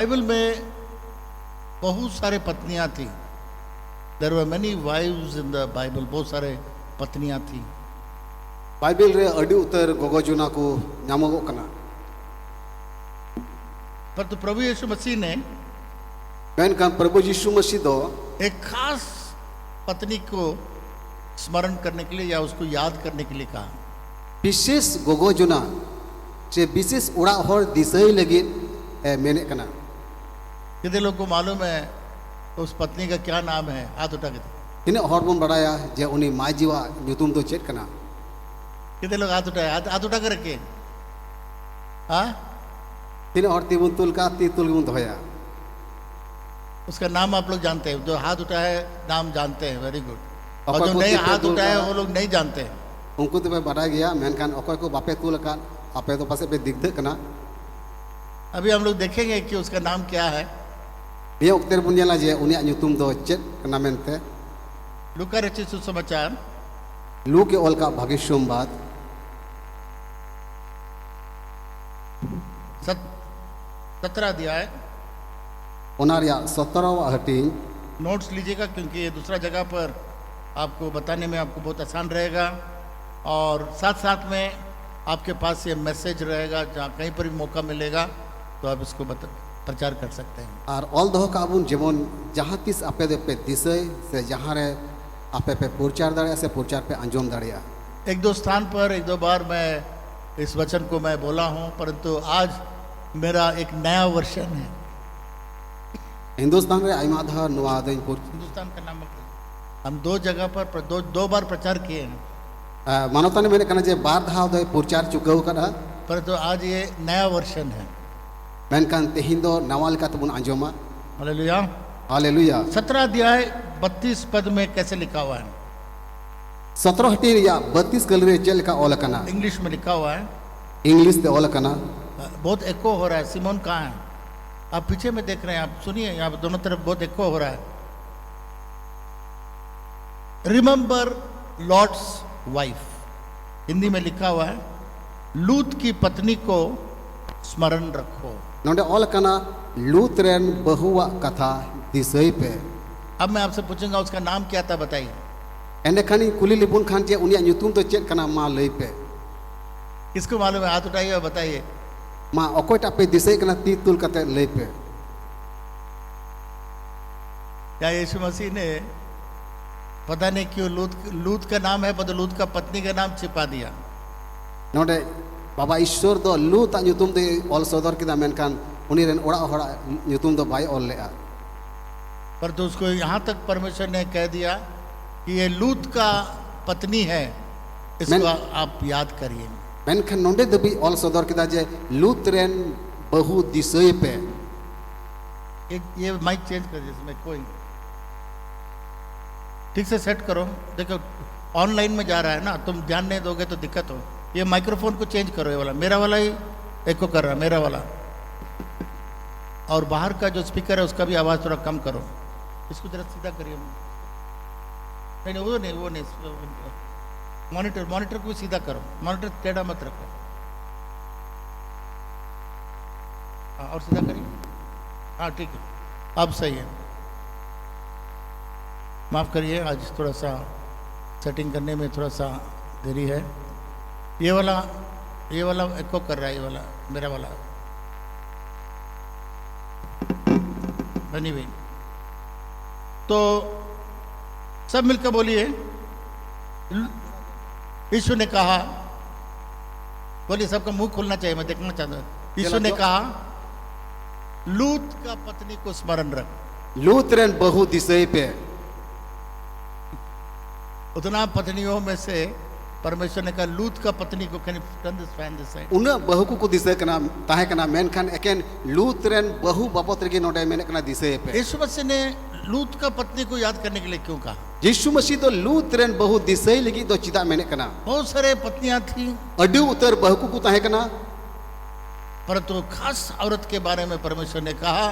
Bible में बहुत सारे पत्नियां थी। There were many wives in the Bible. बहुत सारे पत्नियां थी। बाइबल रे अड़ी उतर गोगो जुना को नामोगो कना। पर तो प्रभु यीशु मसीह ने मेनकान प्रभु यीशु मसीह दो एक खास पत्नी को स्मरण करने के लिए या उसको याद करने के लिए कहा। विशेष गोगो जुना से विशेष उड़ा हर दिसई लगी मेने कना। कितने लोग को मालूम है उस पत्नी का क्या नाम है? हाथ उठा के तिने हर बन बड़ाया जे उनी माई जीवा नुतुम तो चेक कना। कितने लोग हाथ उठाए? हाथ उठा कर रखे। हाँ, तिने हर तिबुन तुल का ती तुल गुन धोया। उसका नाम आप लोग जानते हैं? जो हाथ उठाए नाम जानते हैं, वेरी गुड। और जो नहीं हाथ उठाए वो लोग नहीं जानते हैं। उनको तो मैं बड़ा गया मेनकान अकोय को बापे तुल का आपे तो पासे पे दिखदे कना। अभी हम लोग देखेंगे कि उसका नाम क्या है। ये उक्तेर बुनियाला जे उनिया नुतुम दो चेक कना मेनते। लूका रचित सुसमाचार लू के ओल का भाग्यशुम बात 17 अध्याय ओनारिया 17वां हटिंग। नोट्स लीजिएगा क्योंकि ये दूसरा जगह पर आपको बताने में आपको बहुत आसान रहेगा और साथ साथ में आपके पास ये मैसेज रहेगा। जहाँ कहीं पर भी मौका मिलेगा तो आप इसको प्रचार कर सकते हैं। और ऑल दो का बुन जेमन जहाँ तीस आपे दे पे दिसय से जहाँ रे आपे पे प्रचार दाड़िया से प्रचार पे अंजोम दाड़िया। एक दो स्थान पर एक दो बार मैं इस वचन को मैं बोला हूँ, परंतु आज मेरा एक नया वर्षन है। हिंदुस्तान रे आइमा धा नुआ दिन हिंदुस्तान का नाम हम दो जगह पर दो बार प्रचार किए हैं। मानवता ने मैंने कहना जे बार धाव दो प्रचार चुकाऊ करा, परंतु आज ये नया वर्षन है। मेनकान तेहिं दो नवाल का तबुन अंजोमा। Hallelujah hallelujah. 17 अध्याय 32 पद में कैसे लिखा हुआ है? 17 हटी या 32 कल रे चल का ओल कना। इंग्लिश में लिखा हुआ है। इंग्लिश ते ओल कना। बहुत एको हो रहा है। सिमोन कहाँ है? आप पीछे में देख रहे हैं, आप सुनिए, यहाँ दोनों तरफ बहुत एको हो रहा है। रिमेंबर लॉर्ड्स वाइफ, हिंदी में लिखा हुआ है लूत की पत्नी को स्मरण रखो। नोंडे ओल कना लूत रेन बहुआ कथा दिसई पे। अब मैं आपसे पूछूंगा उसका नाम क्या था, बताइए। एंडे खानी कुली लिपुन खान जे उनिया नुतुम तो चेक कना मा लई पे। किसको मालूम है? हाथ उठाइए और बताइए। मा अकोयटा पे दिसई कना ती तुल कते लई पे। क्या यीशु मसीह ने पता नहीं क्यों लूत का नाम है पर लूत का पत्नी का नाम छिपा दिया? नोंडे बाबा ईश्वर दो लूत नुतुम दे ऑल सदर किदा मेनकान उनी रेन ओड़ा होड़ा नुतुम दो बाय ऑल लेआ। पर तो उसको यहाँ तक परमेश्वर ने कह दिया कि ये लूत का पत्नी है, इसको आप याद करिए। मेनखान नोंडे दबी ऑल सदर किदा जे लूत रेन बहु दिसई पे। ये माइक चेंज कर दीजिए, इसमें कोई ठीक से सेट करो। देखो ऑनलाइन में जा रहा है ना, तुम ध्यान नहीं दोगे तो दिक्कत हो। ये माइक्रोफोन को चेंज करो, ये वाला मेरा वाला ही एको कर रहा है, मेरा वाला। और बाहर का जो स्पीकर है उसका भी आवाज़ थोड़ा कम करो। इसको जरा सीधा करिए। नहीं वो नहीं मॉनिटर को सीधा करो। मॉनिटर टेढ़ा मत रखो। हाँ, और सीधा करिए। हाँ ठीक है, अब सही है। माफ़ करिए, आज थोड़ा सा सेटिंग करने में थोड़ा सा देरी है। ये वाला एको कर रहा है, ये वाला मेरा वाला बनी हुई। तो सब मिलकर बोलिए, यीशु ने कहा, बोलिए, सबका मुंह खोलना चाहिए, मैं देखना चाहता हूँ। यीशु ने कहा लूत का पत्नी को स्मरण रख। लूत रेन बहु दिसई पे। उतना पत्नियों में से परमेश्वर ने कहा लूत का पत्नी को उना बहु को दिसई कना ताहे कना मेनखान एकेन लूत रेन बहु बापत रेगे नोडे मेने कना दिसई पे। यीशु मसीह ने लूत का पत्नी को याद करने के लिए क्यों कहा? यीशु मसीह तो लूत रेन बहु दिसई लगी तो चिदा मेने कना। बहुत सारे पत्नियां थी, अडी उतर बहु को ताहे कना, परंतु खास औरत के बारे में परमेश्वर ने कहा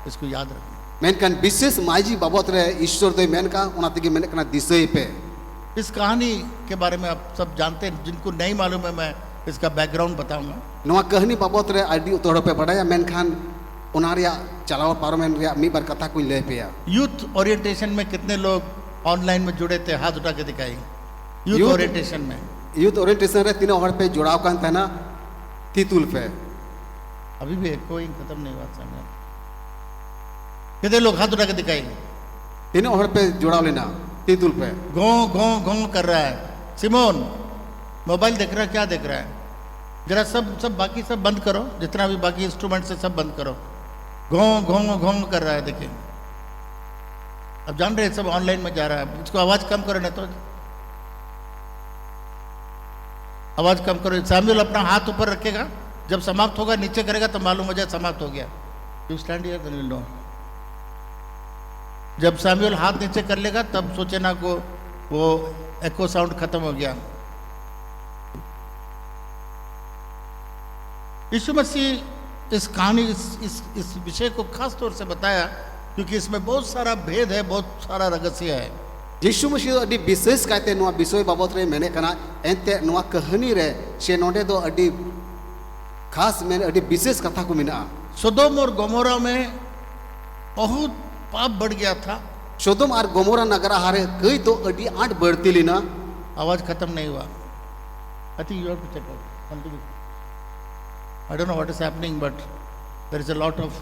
इसको याद रखना। मेनकान विशेष माजी बाबत रे ईश्वर दे मेनका उना तिगे मेने कना दिसई पे। इस कहानी के बारे में आप सब जानते हैं, जिनको नहीं मालूम है मैं इसका बैकग्राउंड बताऊंगा। नवा कहानी बाबत रे आदि उतोड़ पे बड़ाया मेनखान ᱚᱱᱟ ᱨᱮᱭᱟᱜ ᱪᱟᱞᱟᱣ ᱯᱟᱨᱚᱢᱮᱱ ᱨᱮᱭᱟᱜ ᱢᱤᱫ ᱵᱟᱨ ᱠᱟᱛᱷᱟ ᱠᱚᱧ ᱞᱟᱹᱭ ᱯᱮᱭᱟ यूथ ओरिएंटेशन में कितने लोग ऑनलाइन में जुड़े थे? हाथ उठा के दिखाई। यूथ Youth- ओरिएंटेशन में यूथ ओरिएंटेशन रे तीनों हर पे जुड़ाव कान तहना तीतुल पे अभी भी कोई खत्म नहीं हुआ समय। कितने लोग हाथ उठा के दिखाई? तीनों हर पे जुड़ाव लेना तीतुल पे घों घों घों कर रहा है। सिमोन मोबाइल देख रहा है, क्या देख रहा है? जरा सब बाकी सब बंद करो, जितना भी बाकी इंस्ट्रूमेंट से सब बंद करो। घों घों घों कर रहा है, देखिए। अब जान रहे हैं सब ऑनलाइन में जा रहा है। इसको आवाज कम करो, नहीं तो आवाज कम करो। सैमुअल अपना हाथ ऊपर रखेगा, जब समाप्त होगा नीचे करेगा तो मालूम हो जाए समाप्त हो गया। You stand here then you know. जब सैमुअल हाथ नीचे कर लेगा तब सोचे ना को वो एको साउंड खत्म हो गया। यीशु मसीह इस कहानी इस विषय को खास तौर से बताया क्योंकि इसमें बहुत सारा भेद है, बहुत सारा रहस्य है। यीशु मसीह अडी विशेष कायते नुआ विषय बाबत रे मेने कना एंते नुआ कहानी रे से नोडे दो अडी खास मेने अडी विशेष कथा को मिना सोदोम और गोमोरा में बहुत पाप बढ़ गया था। सोदोम और गोमोरा नगरा हारे कई तो अडी आठ बढ़ती लीना आवाज खत्म नहीं हुआ। I think you have to check out. I don't know what is happening, but there is a lot of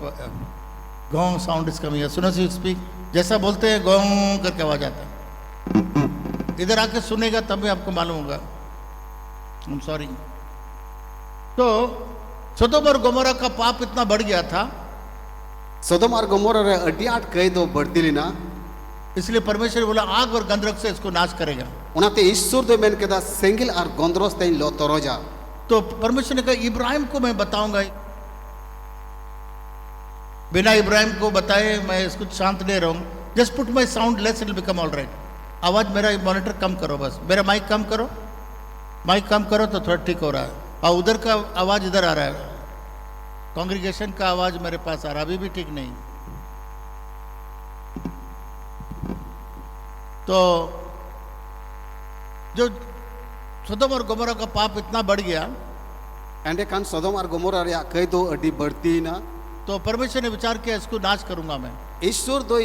gong sound is coming. As soon as you speak, जैसा बोलते हैं gong करके आवाज आता है। इधर आके सुनेगा तब भी आपको मालूम होगा। I'm sorry। तो सोदोम और गोमोरा का पाप इतना बढ़ गया था, सोदोम और गोमोरा रे अडी आठ कई तो बढ़ती लीना इसलिए परमेश्वर बोला आग और गंधक से इसको नाश करेगा। उनाते ईश्वर दो मेन केदा सेंगिल और गंधरस तेन लो तरोजा तो परमेश्वर ने कहा इब्राहिम को मैं बताऊंगा। बिना इब्राहिम को बताए मैं इसको शांत नहीं रहूंगा। Just put my sound less, it will become all right. आवाज मेरा मॉनिटर कम करो, बस मेरा माइक कम करो, माइक कम करो तो थोड़ा ठीक हो रहा है। और उधर का आवाज इधर आ रहा है, कांग्रीगेशन का आवाज मेरे पास आ रहा है, अभी भी ठीक नहीं। तो जो सोदोम और गोमोरा का पाप इतना बढ़ गया एंडे कान सोदोम और गोमोरा रे कई तो अडी बढ़ती ना तो परमेश्वर ने विचार किया इसको नाश करूंगा मैं। ईश्वर दो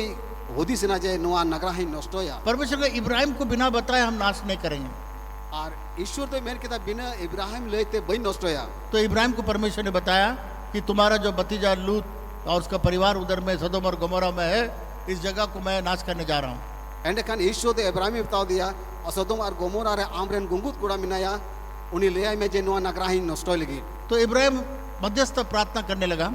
होदी सेना जे नुआ नगरा ही नष्टोया परमेश्वर ने इब्राहिम को बिना बताए हम नाश नहीं करेंगे। और ईश्वर तो मेन केदा बिना इब्राहिम लेते बई नष्टोया तो इब्राहिम को परमेश्वर ने बताया कि तुम्हारा जो भतीजा लूत और उसका परिवार उधर में सदोम और गोमोरा में है, इस जगह को मैं नाश करने जा रहा हूँ। एंडे कान ईश्वर तो इब्राहिम बता दिया सदोम और गोमोरा रे आमरेन गुंगुत कुड़ा मिनाया उनी ले में जे नुआ नगरा ही नष्टो लगी। तो इब्राहिम मध्यस्थ प्रार्थना करने लगा।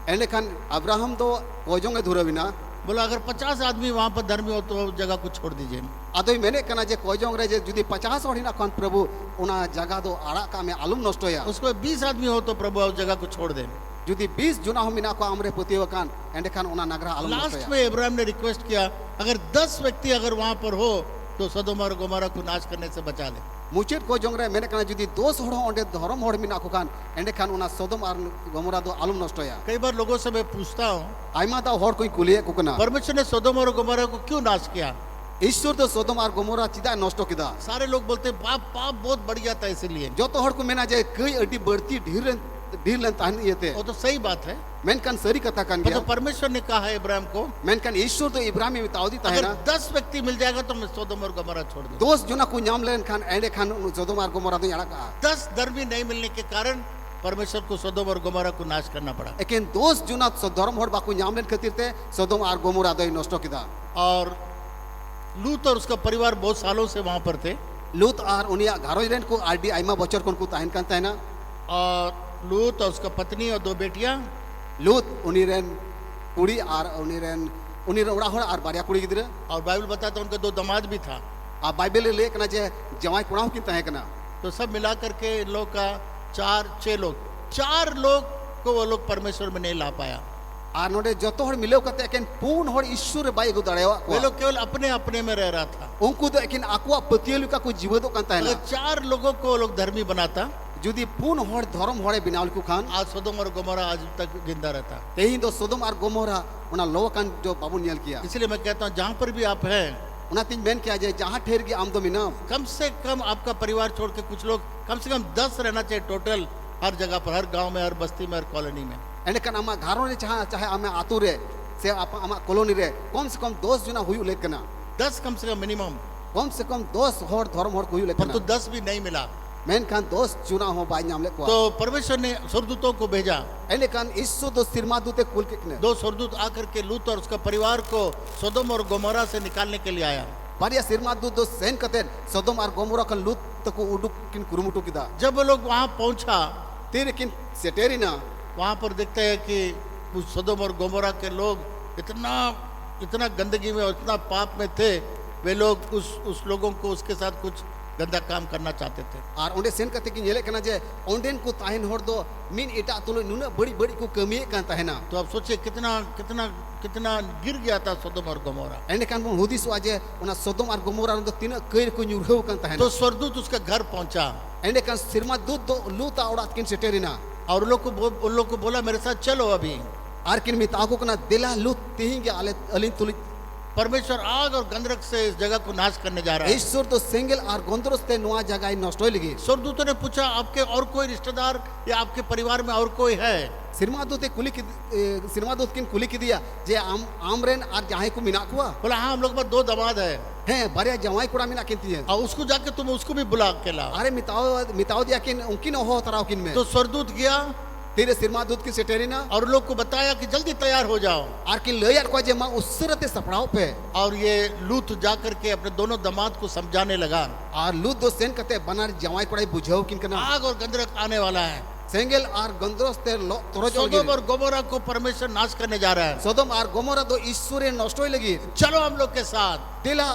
एंडे कान अब्राहम तो कोजोंगे धुरा बिना बोला अगर 50 आदमी वहां पर धर्मी हो तो जगह को छोड़ दीजिए। अदोई मैंने कना जे कोजोंग रे जे जुदी 50 ओडिना कौन प्रभु उना जगह दो आड़ा का में आलम नष्टोया उसको 20 आदमी हो तो प्रभु उस जगह को छोड़ दे। जुदी 20 जुना हम मिना को आमरे पुतियो कान एंडे कान उना नगरा आलम लास्ट नष्टोया में इब्राहिम ने रिक्वेस्ट किया अगर 10 व्यक्ति अगर वहां पर हो तो सदोम और गोमोरा को नाश करने से बचा ले। मुचेत को जोंग रे मैंने कना जुदी 2 होड़ ओंडे धर्म होड़ मिना को कान एंडे कान उना सदोम और गोमोरा दो आलम नष्टोया। कई बार लोगों से मैं पूछता हूँ आइमा दा होड़ कोई कुलिए को कना परमेश्वर ने सदोम और गोमोरा को क्यों नाश किया? ईश्वर तो सदोम और गोमोरा चिदा नष्टो किदा। सारे लोग बोलते हैं पाप पाप बहुत बढ़ गया था इसलिए। जो तो होड़ को मेना जे कई अड्डी बढ़ती ढीर लेन तान येते वो तो सही बात है, मेन कान सरी कथा कान तो गया परमेश्वर ने कहा है इब्राहिम को मेन कान ईश्वर तो इब्राहिम में तावदी ता है अगर ना 10 व्यक्ति मिल जाएगा तो मैं सदोम और गोमोरा छोड़ दूंगा। दोस्त जुना को नाम लेन खान एंडे खान सदोम और गोमोरा दो याड़ा का 10 धर्मी नहीं मिलने के कारण परमेश्वर को सदोम और गोमोरा को नाश करना पड़ा। लेकिन दोस्त जुना धर्म होड़ बाकू नाम लेन खातिर ते सदोम और गोमोरा दो नष्टो किदा। और लूत और उसका परिवार बहुत सालों से वहां पर थे। लूत और उनिया घरों रेन को आरडी आइमा बचर को ताहन कांता है ना। और लूत और उसका पत्नी और 2 बेटियां लूत उनी रेन कुड़ी और उनी उड़ा होड़ और बारिया कुड़ी गिदरे और बाइबल बताता है उनका 2 दामाद भी था। आ बाइबल ले कना जे जवाई कुड़ाव किन ताहे कना तो सब मिला करके इन लोग का 4-6 लोग 4 लोग को वो लोग परमेश्वर में नहीं ला पाया। और नोडे जतो होड़ मिलेव कते एकेन पूर्ण होड़ ईश्वर बाई गु दड़ेवा वे लोग केवल अपने अपने में रह रहा था। उनको तो एकिन आकुआ पतियलु का कोई जीव दो कांता है ना। अगर 4 लोगों को वो लोग धर्मी बनाता जुदी पूर्ण होड़ धर्म होड़े बिनाल को खान आज सदोम और गोमोरा आज तक जिंदा रहता। तेही दो सदोम और गोमोरा उना लो कान जो बाबू नियल किया। इसलिए मैं कहता हूँ जहाँ पर भी आप हैं उना तीन मेन क्या जाए जहाँ ठहर गया आम दो मिना कम से कम आपका परिवार छोड़ के कुछ लोग कम से कम 10 रहना चाहिए टोटल, हर जगह पर, हर गांव में, हर बस्ती में, हर कॉलोनी में। एंडकन आमा घारों रे चाहे आमे आतु रे से आमा कॉलोनी रे कम से कम 10 जना हुई लेकना 10 कम से कम मिनिमम, कम से कम 10 हर धर्म हर हुई पर लेकना तो 10 भी नहीं मिला। मेन खान 10 चुना हो बाई नाम लेको तो परमेश्वर ने स्वर्गदूतों को भेजा। एंडकन ईसु दो सिरमा दूते कुल किकने 2 स्वर्गदूत आकर के लूत और उसका परिवार को सोदोम और गोमोरा से निकालने के लिए आया। बारिया सिरमा दूत दो सेन कते सदोम और गोमोरा का लूत तको उडुक किन कुरुमुटु किदा जब वो लोग वहां पहुंचा, तेरे किन सेटेरिना वहां पर देखते हैं कि उस सोदोम और गोमोरा के लोग इतना इतना गंदगी में और इतना पाप में थे, वे लोग उस लोगों को उसके साथ कुछ गंदा काम करना चाहते थे। और ओंडे सेन कते कि नेले कना जे ओंडेन को ताहिन होड़ दो मिन एटा तुलो नुना बड़ी बड़ी को कमिए कान ताहिना। तो आप सोचिए कितना कितना कितना गिर गया था सोदोम और गोमोरा। एंडे कान बो हुदिस वाजे ओना सदोम और गोमोरा दो तीन कइर को न्युरहु कान ताहिना। तो स्वर्गदूत उसका घर पहुंचा एंडे कान सिरमा दूत दो लूता ओडात किन सेटेरिना और उन लोग को बोला मेरे साथ चलो अभी। आर किन मिताको कना दिला लूत तिहिंगे आले अलिन तुली परमेश्वर आग और गंधक से इस जगह को नाश करने जा रहा है। ईश्वर तो सेंगल और गंधरस ते नुआ जगह नष्ट होई लगी। स्वर्गदूतों ने पूछा आपके और कोई रिश्तेदार या आपके परिवार में और कोई है? सिरमा दूत किन कुली की दिया जे आमरेन और जहां को मिना कुआ बोला हाँ हम लोग के पास 2 दामाद है हैं बारिया जवाई कुड़ा मिना किनती है और उसको जाके तुम उसको भी बुला के लाओ। अरे मिताओ दिया किन उनकी न हो तराव किन में तो स्वर्गदूत गया तेरे सिरमा दूत की सेटेरिना और लोग को बताया कि जल्दी तैयार हो जाओ। आर किन लेयर को जे मां उसरते सपड़ाव पे और ये लूत जाकर के अपने दोनों दामाद को समझाने लगा और लूत दो सेन कते बनार जवाई कुड़ा बुझाओ किन कना आग और गंधक आने वाला है। सेंगल और गंधरस ते तोरो सोदोम और गोमोरा को परमेश्वर नाश करने जा रहा है। सदोम और गोमोरा दो ईश्वरे नष्ट होई लगी। चलो हम लोग के साथ, दिला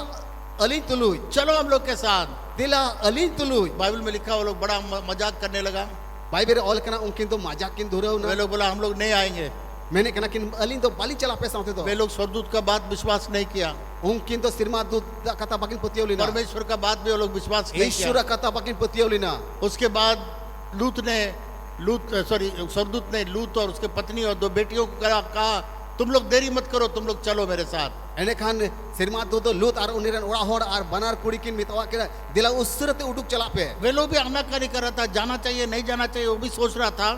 अली तुलुई चलो हम लोग के साथ। दिला अली तुलुई बाइबल में लिखा वो लोग बड़ा मजाक करने लगा। बाइबल ऑल कना उनकिन तो मजाक किन धुरौ वे ना लोग बोला हम लोग नहीं आएंगे। मैंने कना किन अली तो बाली चला पे साथे तो वे लोग स्वर्गदूत का बात विश्वास नहीं किया, उनकिन तो सिरमा दूत कथा बाकिन पतियोलिना परमेश्वर का बात भी वो लोग विश्वास नहीं ईश्वर किया। कथा बाकिन पतियोलिना उसके बाद स्वर्गदूत ने लूत और उसके पत्नी और 2 बेटियों को कहा तुम लोग देरी मत करो, तुम लोग चलो मेरे साथ। एने खान सिरमा दूत लूत और उनिरन ओड़ा होड़ और बनार कुड़ी किन मितवा के दिला उसरते उडुक चला पे वे लोग भी आनाकानी कर रहा था, जाना चाहिए नहीं जाना चाहिए, वो भी सोच रहा था।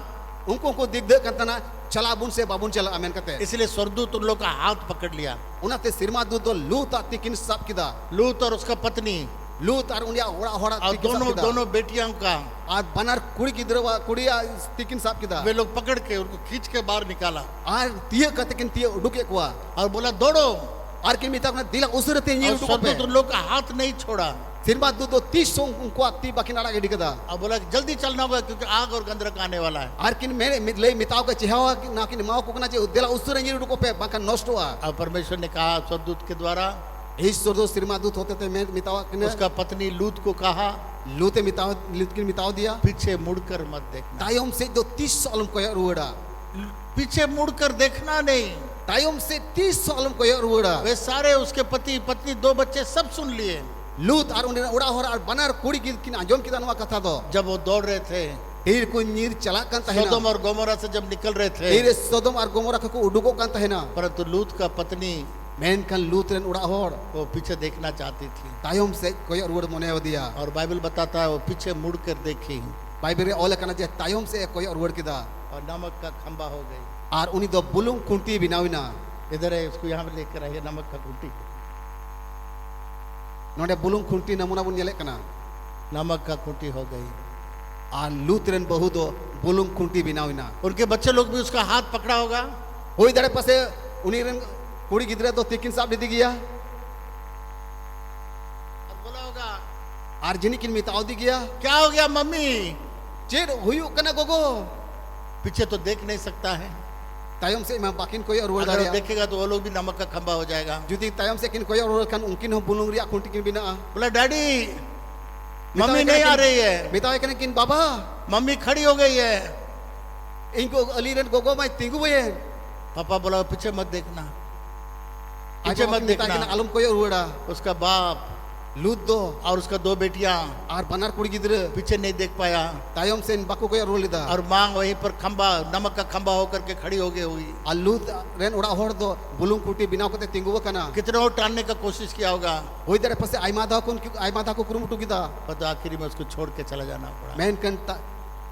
उनको को दिग्ध करतना चला बुन से बाबुन चला अमेन कहते इसलिए स्वर्गदूत उन लोग का हाथ पकड़ लिया। उनाते सिरमा दूत लूत आती किन सब किदा लूत और उसका पत्नी लूत और उनिया ओड़ा होड़ा और दोनों बेटियों का और बनार कुड़ी की दरवा कुड़िया तिकिन सब किदा वे लोग पकड़ के उनको खींच के बाहर निकाला और तिय कहते किन तिय उडुके कुआ और बोला दौड़ो। और किन मिता अपना दिला उसरते ये उडुको पे स्वर्गदूत उन लोग का हाथ नहीं छोड़ा। सिरमा दूत 30 उनको आती बाकी नाड़ा के दिकदा और बोला जल्दी चलना होगा क्योंकि आग और गंधक आने वाला है। और किन मेरे ले मिताओ का चिहावा ना किन माओ को ना जे दिला उसरे ये उडुको पे बाका नष्ट हुआ। और परमेश्वर ने कहा स्वर्गदूत के द्वारा, ईश्वर दो सिरमा दूत होते थे मैं मितावा किन उसका पत्नी लूत को कहा लूते मिताओ लूत किन मिताओ दिया पीछे मुड़कर मत देखना। तायम से जो 30 साल को रुड़ा पीछे मुड़कर देखना नहीं। तायम से 30 साल को रुड़ा वे सारे उसके पति पत्नी 2 बच्चे सब सुन लिए। लूत और उन्हें उड़ा हो और बनार कुड़ी किन आजम की दानवा कथा दो जब वो दौड़ रहे थे हीर को नीर चला कांता है सोदोम और गोमोरा से जब निकल रहे थे, हीर सोदोम और गोमोरा को उडुको कांता है ना, परंतु लूत का पत्नी मैन कन लूत रेन उड़ा होड़ वो पीछे देखना चाहती थी। तायम से कोई रुड़ मने दिया और बाइबल बताता है वो पीछे मुड़कर देखी बाइबल ओले कना जे तायम से कोई रुड़ किदा और नमक का खंबा हो गई। और उनी दो बुलुंग कुंटी बिनाविना इधर है, उसको यहाँ पे लेकर आइए नमक का खूंटी। नोडे बुलुंग खुंटी नमूना बुन नेले कना नमक का खूंटी हो गई। और लूत रेन बहु दो बुलुंग खुंटी बिनाविना उनके बच्चे लोग भी उसका हाथ पकड़ा होगा। होई दड़े पासे उनी रेन कुड़ी गिदरे तो तिकिन साहब दीदी गया और बोला होगा और जिनी किन मिताओ दी गया क्या हो गया मम्मी, चेर हुई कना गोगो पीछे तो देख नहीं सकता है। तायम से मैं बाकिन कोई और अगर वो देखेगा तो वो लोग भी नमक का खंबा हो जाएगा। जुदी तायम से किन कोई और कन उनकिन हो बुलुंग रिया खुंटी किन बिना बोला डैडी मम्मी नहीं आ रही है। मिताओ कने किन बाबा मम्मी खड़ी हो गई है। इनको अली रेन गोगो मैं तिंगु है। पापा बोला पीछे मत देखना, पीछे मत देखना। आलम कोई और उसका बाप लूत दो और उसका 2 बेटियां और बनार कुड़ी गिदरे पीछे नहीं देख पाया तायम से बाको कोई और लिदा और मां वहीं पर खंबा नमक का खंबा होकर के खड़ी हो गई हुई। और लूत रेन उड़ा होड़ दो बुलुंग कुटी बिना कोते तिंगु कना कितना और टालने का कोशिश किया होगा। होई दरे पसे आइमादा को कुरुमुटु गिदा पर तो आखिरी में उसको छोड़ के चला जाना पड़ा। मैन कन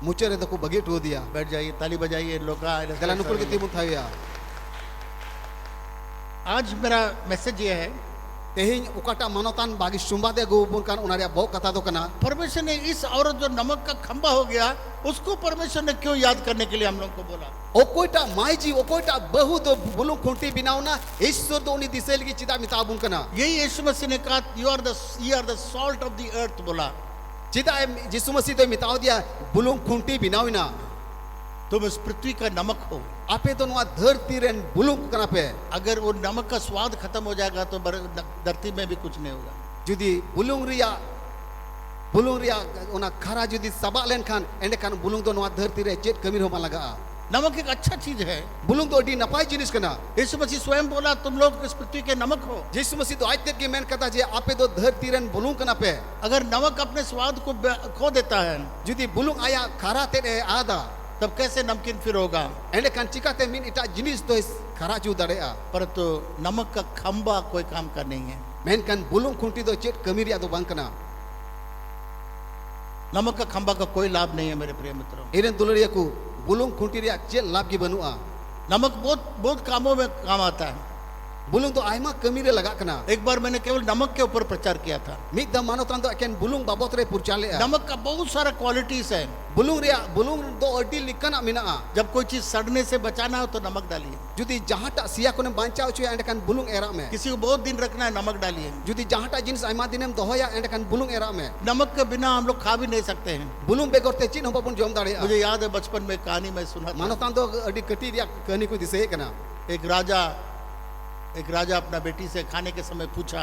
मुचे रे को बगी टो दिया बैठ जाइए, ताली बजाइए इन लोग का। दला नुकुल के तिमुन थाया आज मेरा मैसेज ये है, तेहिं उकाटा मानोतान बागी सुंबादे गोबुन कान उनारिया बहु कथा दो कना परमेश्वर ने इस औरत जो नमक का खंबा हो गया, उसको परमेश्वर ने क्यों याद करने के लिए हम लोग को बोला? ओकोइटा माईजी ओकोइटा बहु दो बुलुंग खुंटी बिनावना ईश्वर दो उनी दिसेल की चिता मिताबुन कना यही यीशु मसीह ने कहा, you are the salt of the earth बोला। चिता यीशु मसीह तो मिताव दिया बुलुंग खुंटी बिनाविना तुम इस पृथ्वी का नमक हो। आपे तो नुआ धरती रेन बुलुंग कना पे अगर वो नमक का स्वाद खत्म हो जाएगा तो धरती में भी कुछ नहीं होगा। जुदी बुलुंग रिया उना खरा जुदी सबा लेन खान एंडे खान बुलुंग दो नुआ धरती रे चेत कमीर होमा लगा। नमक एक अच्छा चीज है। बुलुंग तो अडी नपाई जिनिस कना यीशु मसीह स्वयं बोला, तुम लोग इस पृथ्वी के नमक हो। यीशु मसीह तो आयते के मेन कथा जे आपे दो धरती रेन बुलुंग कना पे अगर नमक अपने स्वाद को खो देता है, जुदी बुलुंग आया खरा ते आदा तब कैसे नमकीन फिर होगा? एंडे खान चिकाते मिन इटा जिनिस तो इस खरा जू दड़ेया परंतु नमक का खंबा कोई काम का नहीं है। मेन कान बुलुंग खुंटी दो चेत कमीरिया दो बांग कना नमक का खंबा का कोई लाभ नहीं है मेरे प्रिय मित्रों। एरन दुलरिया को बुलुंग खुंटी रिया चेत लाभ की बनुआ नमक बहुत बहुत कामों में काम आता है। बुलुंग तो आयमा कमीरे लगा कना एक बार मैंने केवल नमक के ऊपर प्रचार किया था। मिद द मानोतान तो एकेन बुलुंग बाबत रे पुरचाले नमक का बहुत सारा क्वालिटीज है। बुलुंग दो अड्डी लिकना मिना जब कोई चीज सड़ने से बचाना हो तो नमक डालिए। जुदी जहाटा सिया कोने बांचाव छु एंड कान बुलुंग एरा में किसी को बहुत दिन रखना है, नमक डालिए। जुदी जहाटा जिनिस आयमा दिनेम दोहया एंड कान बुलुंग एरा में नमक के बिना हम लोग खा भी नहीं सकते हैं। बुलुंग बेगरते चिन होबन जोम दाड़े मुझे याद है बचपन में कहानी में सुना था। मानोतान तो अड्डी कटी रिया कहानी को दिसे कना एक राजा अपना बेटी से खाने के समय पूछा।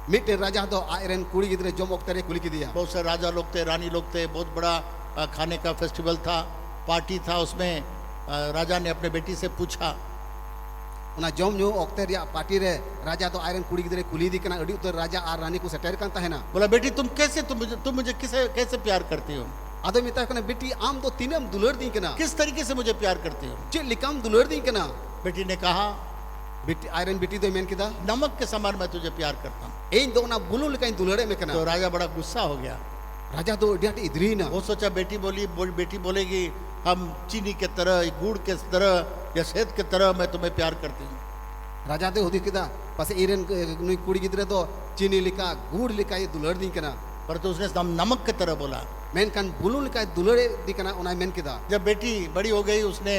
मिटे राजा तो आयरन कुड़ी गिदरे जोम ओक्तरे कुली की दिया बहुत से राजा लोग थे, रानी लोग थे, बहुत बड़ा खाने का फेस्टिवल था, पार्टी था। उसमें राजा ने अपने बेटी से पूछा, उना जोम न्यू ओक्ते रिया पार्टी रे राजा तो आयरन कुड़ी गिदरे कुली दी कना अड्डी तो राजा आर रानी को सेटर कांता है ना। बोला बेटी तुम मुझे कैसे प्यार करती हो? आदो मिता कना बेटी आम तो तीनम दुलर दी कना किस तरीके से मुझे प्यार करती हो? चे लिकम दुलर दी कना। बेटी ने कहा, बेटी आयरन बेटी तो मेन किदा नमक के समान मैं तुझे प्यार करता हूँ। एन दो ना बुलु लिकाई दुलरे में कना। तो राजा बड़ा गुस्सा हो गया। राजा तो डियाट इधरी ना वो सोचा बेटी बोलेगी हम चीनी के तरह, गुड़ के तरह या शहद के तरह मैं तुम्हें प्यार करती हूँ। राजा तो होदी किदा पासे एरन नुई कुड़ी गिदरे तो चीनी लिका गुड़ लिका ये दुलर दी कना। पर तो उसने नमक के तरह बोला। मेन कान बुलु लिका दुलरे दी कना उना मेन किदा। जब बेटी बड़ी हो गई, उसने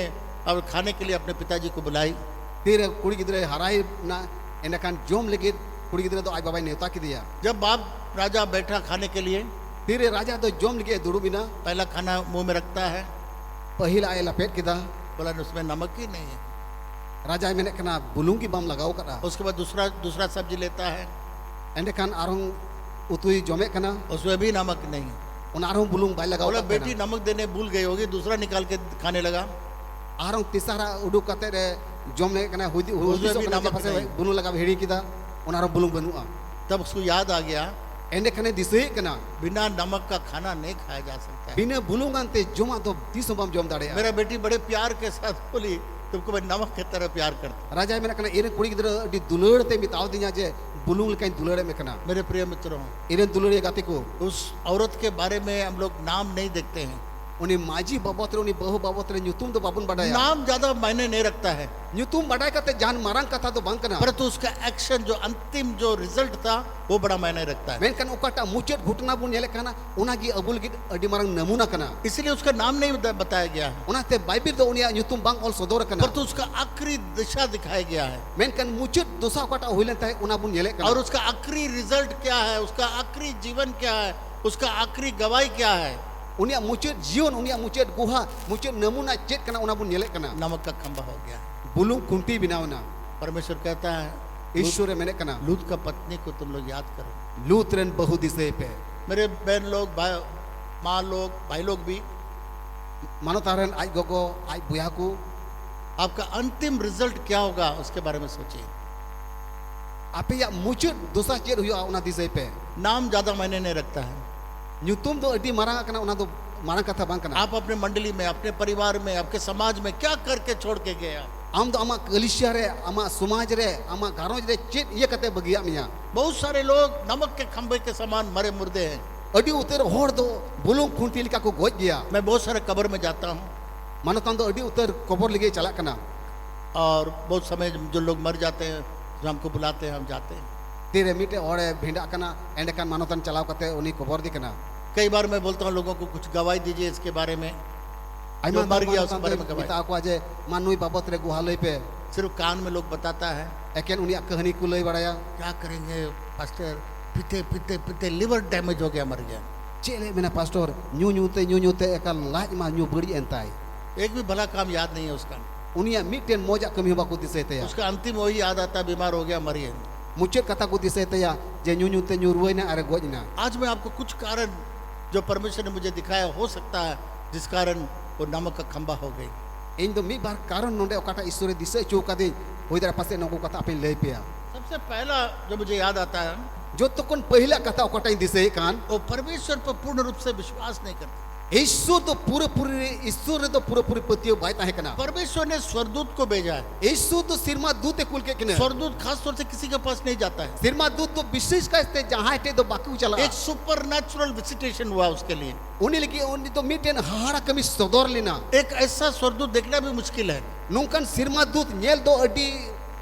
अब खाने के लिए अपने पिताजी को बुलाई। फिर कुड़ी गिदरे हराई ना एना कान जोम लेके कुड़ी गिदरे तो आई बाबा नेता की दिया। जब बाप राजा बैठा खाने के लिए, फिर राजा तो जोम लेके दुड़ू बिना पहला खाना मुंह में रखता है, पहिला आए लपेट किदा बोला उसमें नमक ही नहीं है। राजा मैंने कना बुलुंग की बम लगाओ करा। उसके बाद दूसरा सब्जी लेता है, एंडे कान आरंग उतुई जोमे कना उसमें भी नमक नहीं। उन आरंग बुलुंग बाय लगाओ। बोला बेटी नमक देने भूल गई होगी, दूसरा निकाल के खाने लगा। आरंग तीसरा उडुक कते रे जोम ले कना हुदी उसमें भी नमक नमक पासे नहीं। बुलुंग लगा हेड़ी किदा उन आरंग बुलुंग बनुआ। तब उसको याद आ गया, एंडे कने दिसे कना बिना नमक का खाना नहीं खाया जा सकता है। बिना बुलुंग अंते जोमा तो तीसो बम जोम दाड़े। मेरा बेटी बड़े प्यार के साथ बोली, तुमको मैं नमक की तरह प्यार करता। राजा मैंने कना एरे कुड़ी गिदरे अडी दुलड़ ते मिताव दिया जे बुलुंग लिकाई दुलड़े में कना। मेरे प्रिय मित्रों, एरे दुलड़े गाते को उस औरत के बारे में हम लोग नाम नहीं देखते हैं। उन्हें माजी बाबत रे उन्हें बहु बाबत रे न्यूतुम तो बाबुन बढ़ाया। नाम ज्यादा मायने नहीं रखता है। न्यूतुम बढ़ाया करते जान मारंग कथा तो बंक ना। परंतु उसका एक्शन जो अंतिम जो रिजल्ट था वो बड़ा मायने रखता है। मेन कन ओकाटा मुचेट घुटना बुन येले कना उनागी अबुल गी अडी मारंग नमूना कना। इसलिए उसका नाम नहीं बताया गया है। उनाते बाइबिल तो उनिया न्यूतुम बंक ऑल सदोर कना। परंतु उसका आखिरी दिशा दिखाया गया है। मेन कन मुचेट दोसा ओकाटा होइले ताई उना बुन येले कना। और उसका आखिरी रिजल्ट क्या है, उसका आखिरी जीवन क्या है, उसका आखिरी गवाही क्या है। उनिया मुचेट जीवन उनिया मुचेट गुहा मुचेट नमूना चेत कना उना बुन येले कना। नमक का खंबा हो गया। बुलुंग कुंटी बिनावना। परमेश्वर कहता है, ईश्वर मैंने कना लूत का पत्नी को तुम लोग याद करो। लूत रेन बहु दिसे पे मेरे बहन लोग, माँ लोग, भाई लोग भी, मानो तारन आई गोगो आई बुया को आपका अंतिम रिजल्ट क्या होगा उसके बारे में सोचिए। आपे या मुचेट दोसा चेत हुआ उना दिसे पे। नाम ज्यादा मायने नहीं रखता है। न्यूतुम तो अडी मारंग कना उना तो मारंग कथा बंक कना। आप अपने मंडली में, अपने परिवार में, आपके समाज में क्या करके छोड़ के गए आप? आम तो आमा कलिशिया रे आमा समाज रे आमा घरों रे चेत ये कते बगिया मिया। बहुत सारे लोग नमक के खंबे के समान मरे मुर्दे हैं। अडी उतर होड़ दो बुलुंग खुंटी लिका को गोज गया मैं बहुत सारे कब्र में जाता हूँ मानतान दो अडी उतर कबर लगे चला कना और बहुत समय जो लोग मर जाते हैं जो हमको बुलाते हैं हम जाते हैं। तीरे मिटे ओड़े भिंडा कना एंडकान मानतान चलाव कते उनी कबर दी कना कई बार मैं बोलता हूँ लोगों को कुछ गवाही दीजिए इसके बारे में, आइमा जो मर गया उसके बारे में गवाही। मिता को अजे मानुई बाबत रे गुहा लई पे सिर्फ कान में लोग बताता है एकेन उनी कहानी को लई बड़ाया क्या करेंगे पास्टर, पीते पीते पीते लिवर डैमेज हो गया, मर गया। चेले मेना पास्टर न्यू ते एका लाज मा न्यू बड़ी एंताई एक भी भला काम याद नहीं है उसका, उनिया मिटेन मोजा कमी बाको दिसे ते उसका अंतिम वही याद आता, बीमार हो गया, मरिए। मुचेत कथा को दिसे ते या जे न्यू ते न्यू रुई ना अरे गोज ना। आज मैं आपको कुछ कारण जो परमेश्वर ने मुझे दिखाया हो सकता है जिस कारण वो नमक का खंबा हो गई। इन दो मी बार कारण नोंडे ओकाटा ईश्वरे दिसे चो कदे होई दरा पासे नोको कथा आपे लई पेया। सबसे पहला जो मुझे याद आता है जो तो कोन पहला कथा ओकाटा दिसे कान वो परमेश्वर पर पूर्ण रूप से विश्वास नहीं करते। ईश्वर तो ईश्वर तो पूरे पतियो बाय ताहे कना। परमेश्वर ने स्वर्गदूत को भेजा है। ईश्वर तो सिरमा दूत कुल के किने स्वर्गदूत खास तौर से किसी के पास नहीं जाता है। सिरमा दूत तो विशेष कास्ते जहां टे तो बाकी चला एक सुपर नेचुरल विजिटेशन हुआ उसके लिए। उन्हीं लगी उन्हीं तो मीटेन हाड़ा कमी सदोर लेना एक ऐसा स्वर्गदूत देखना भी मुश्किल है। नुकन सिरमा दूत नेल दो अडी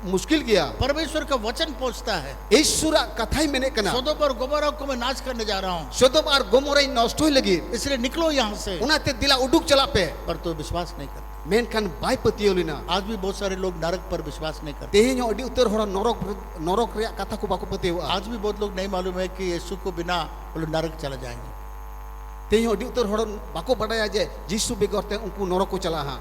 मुश्किल गया। परमेश्वर का वचन पहुंचता है। ईश्वर कथा ही मैंने कना सोदोम और गोमोरा को मैं नाश करने जा रहा हूँ, सोदोम और गोमोरा नष्ट होई लगी, इसलिए निकलो यहाँ से। उनाते दिला उडुक चला पे पर तो विश्वास नहीं करते। मेन कान बाय पतियोलिना आज भी बहुत सारे लोग नरक पर विश्वास नहीं करते। तेहेन अडी उत्तर होड़ा नरक रे कथा को बाको पतियो आज भी बहुत लोग नहीं मालूम है कि यीशु को बिना वो लोग नरक चले जाएंगे। तेहेन अडी उत्तर होड़ा बाको बड़ाया जे यीशु बिगरते उनको नरक को चला। हां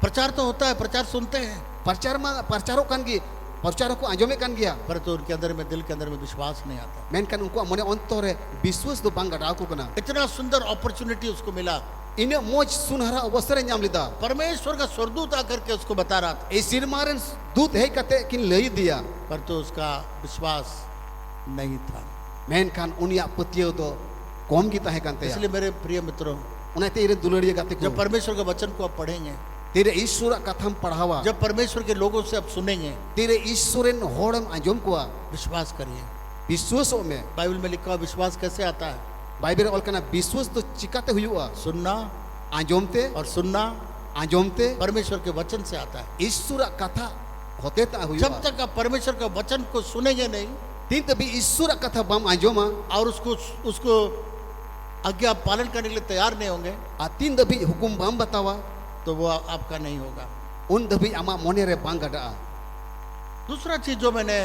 प्रचार तो होता है, प्रचार सुनते हैं, प्रचारों कान की प्रचारों को आंजोमे कान गया, पर तो उनके अंदर में दिल के अंदर में विश्वास नहीं आता। मेन कान उनको मने अंतरे विश्वास दो बांग गडाको कना। इतना सुंदर अपॉर्चुनिटी उसको मिला, इने मोज सुनहरा अवसर न्याम लिदा। परमेश्वर का स्वर्गदूत आकर के उसको बता रहा था, ए सिरमारन दूत है कते किन लई दिया, पर तो उसका विश्वास नहीं था। मेन कान उनिया पतियो तो कौम की ताहे कानते। इसलिए मेरे प्रिय मित्रों, उनाते इरे दुलड़िया गाते को जब परमेश्वर का वचन को आप पढ़ेंगे, तेरे ईश्वर कथम पढ़ावा, जब परमेश्वर के लोगों से आप सुनेंगे, तेरे ईश्वरन होड़म आंजोम कोआ विश्वास करिए। विश्वास में बाइबल में लिखा हुआ विश्वास कैसे आता है? बाइबल ऑल कना विश्वास तो चिकाते हुआ सुनना आंजोमते और सुनना आंजोमते परमेश्वर के वचन से आता है। ईश्वर कथा होते ता हुआ। जब तक आप परमेश्वर का वचन को सुनेंगे नहीं, तीन तभी ईश्वर कथा बम आंजोमा और उसको आज्ञा पालन करने के लिए तैयार नहीं होंगे, आ तीन दभी हुकुम बम बतावा, तो वो आपका नहीं होगा। उन दभी अमा मोने रे बांग गडा। दूसरा चीज जो मैंने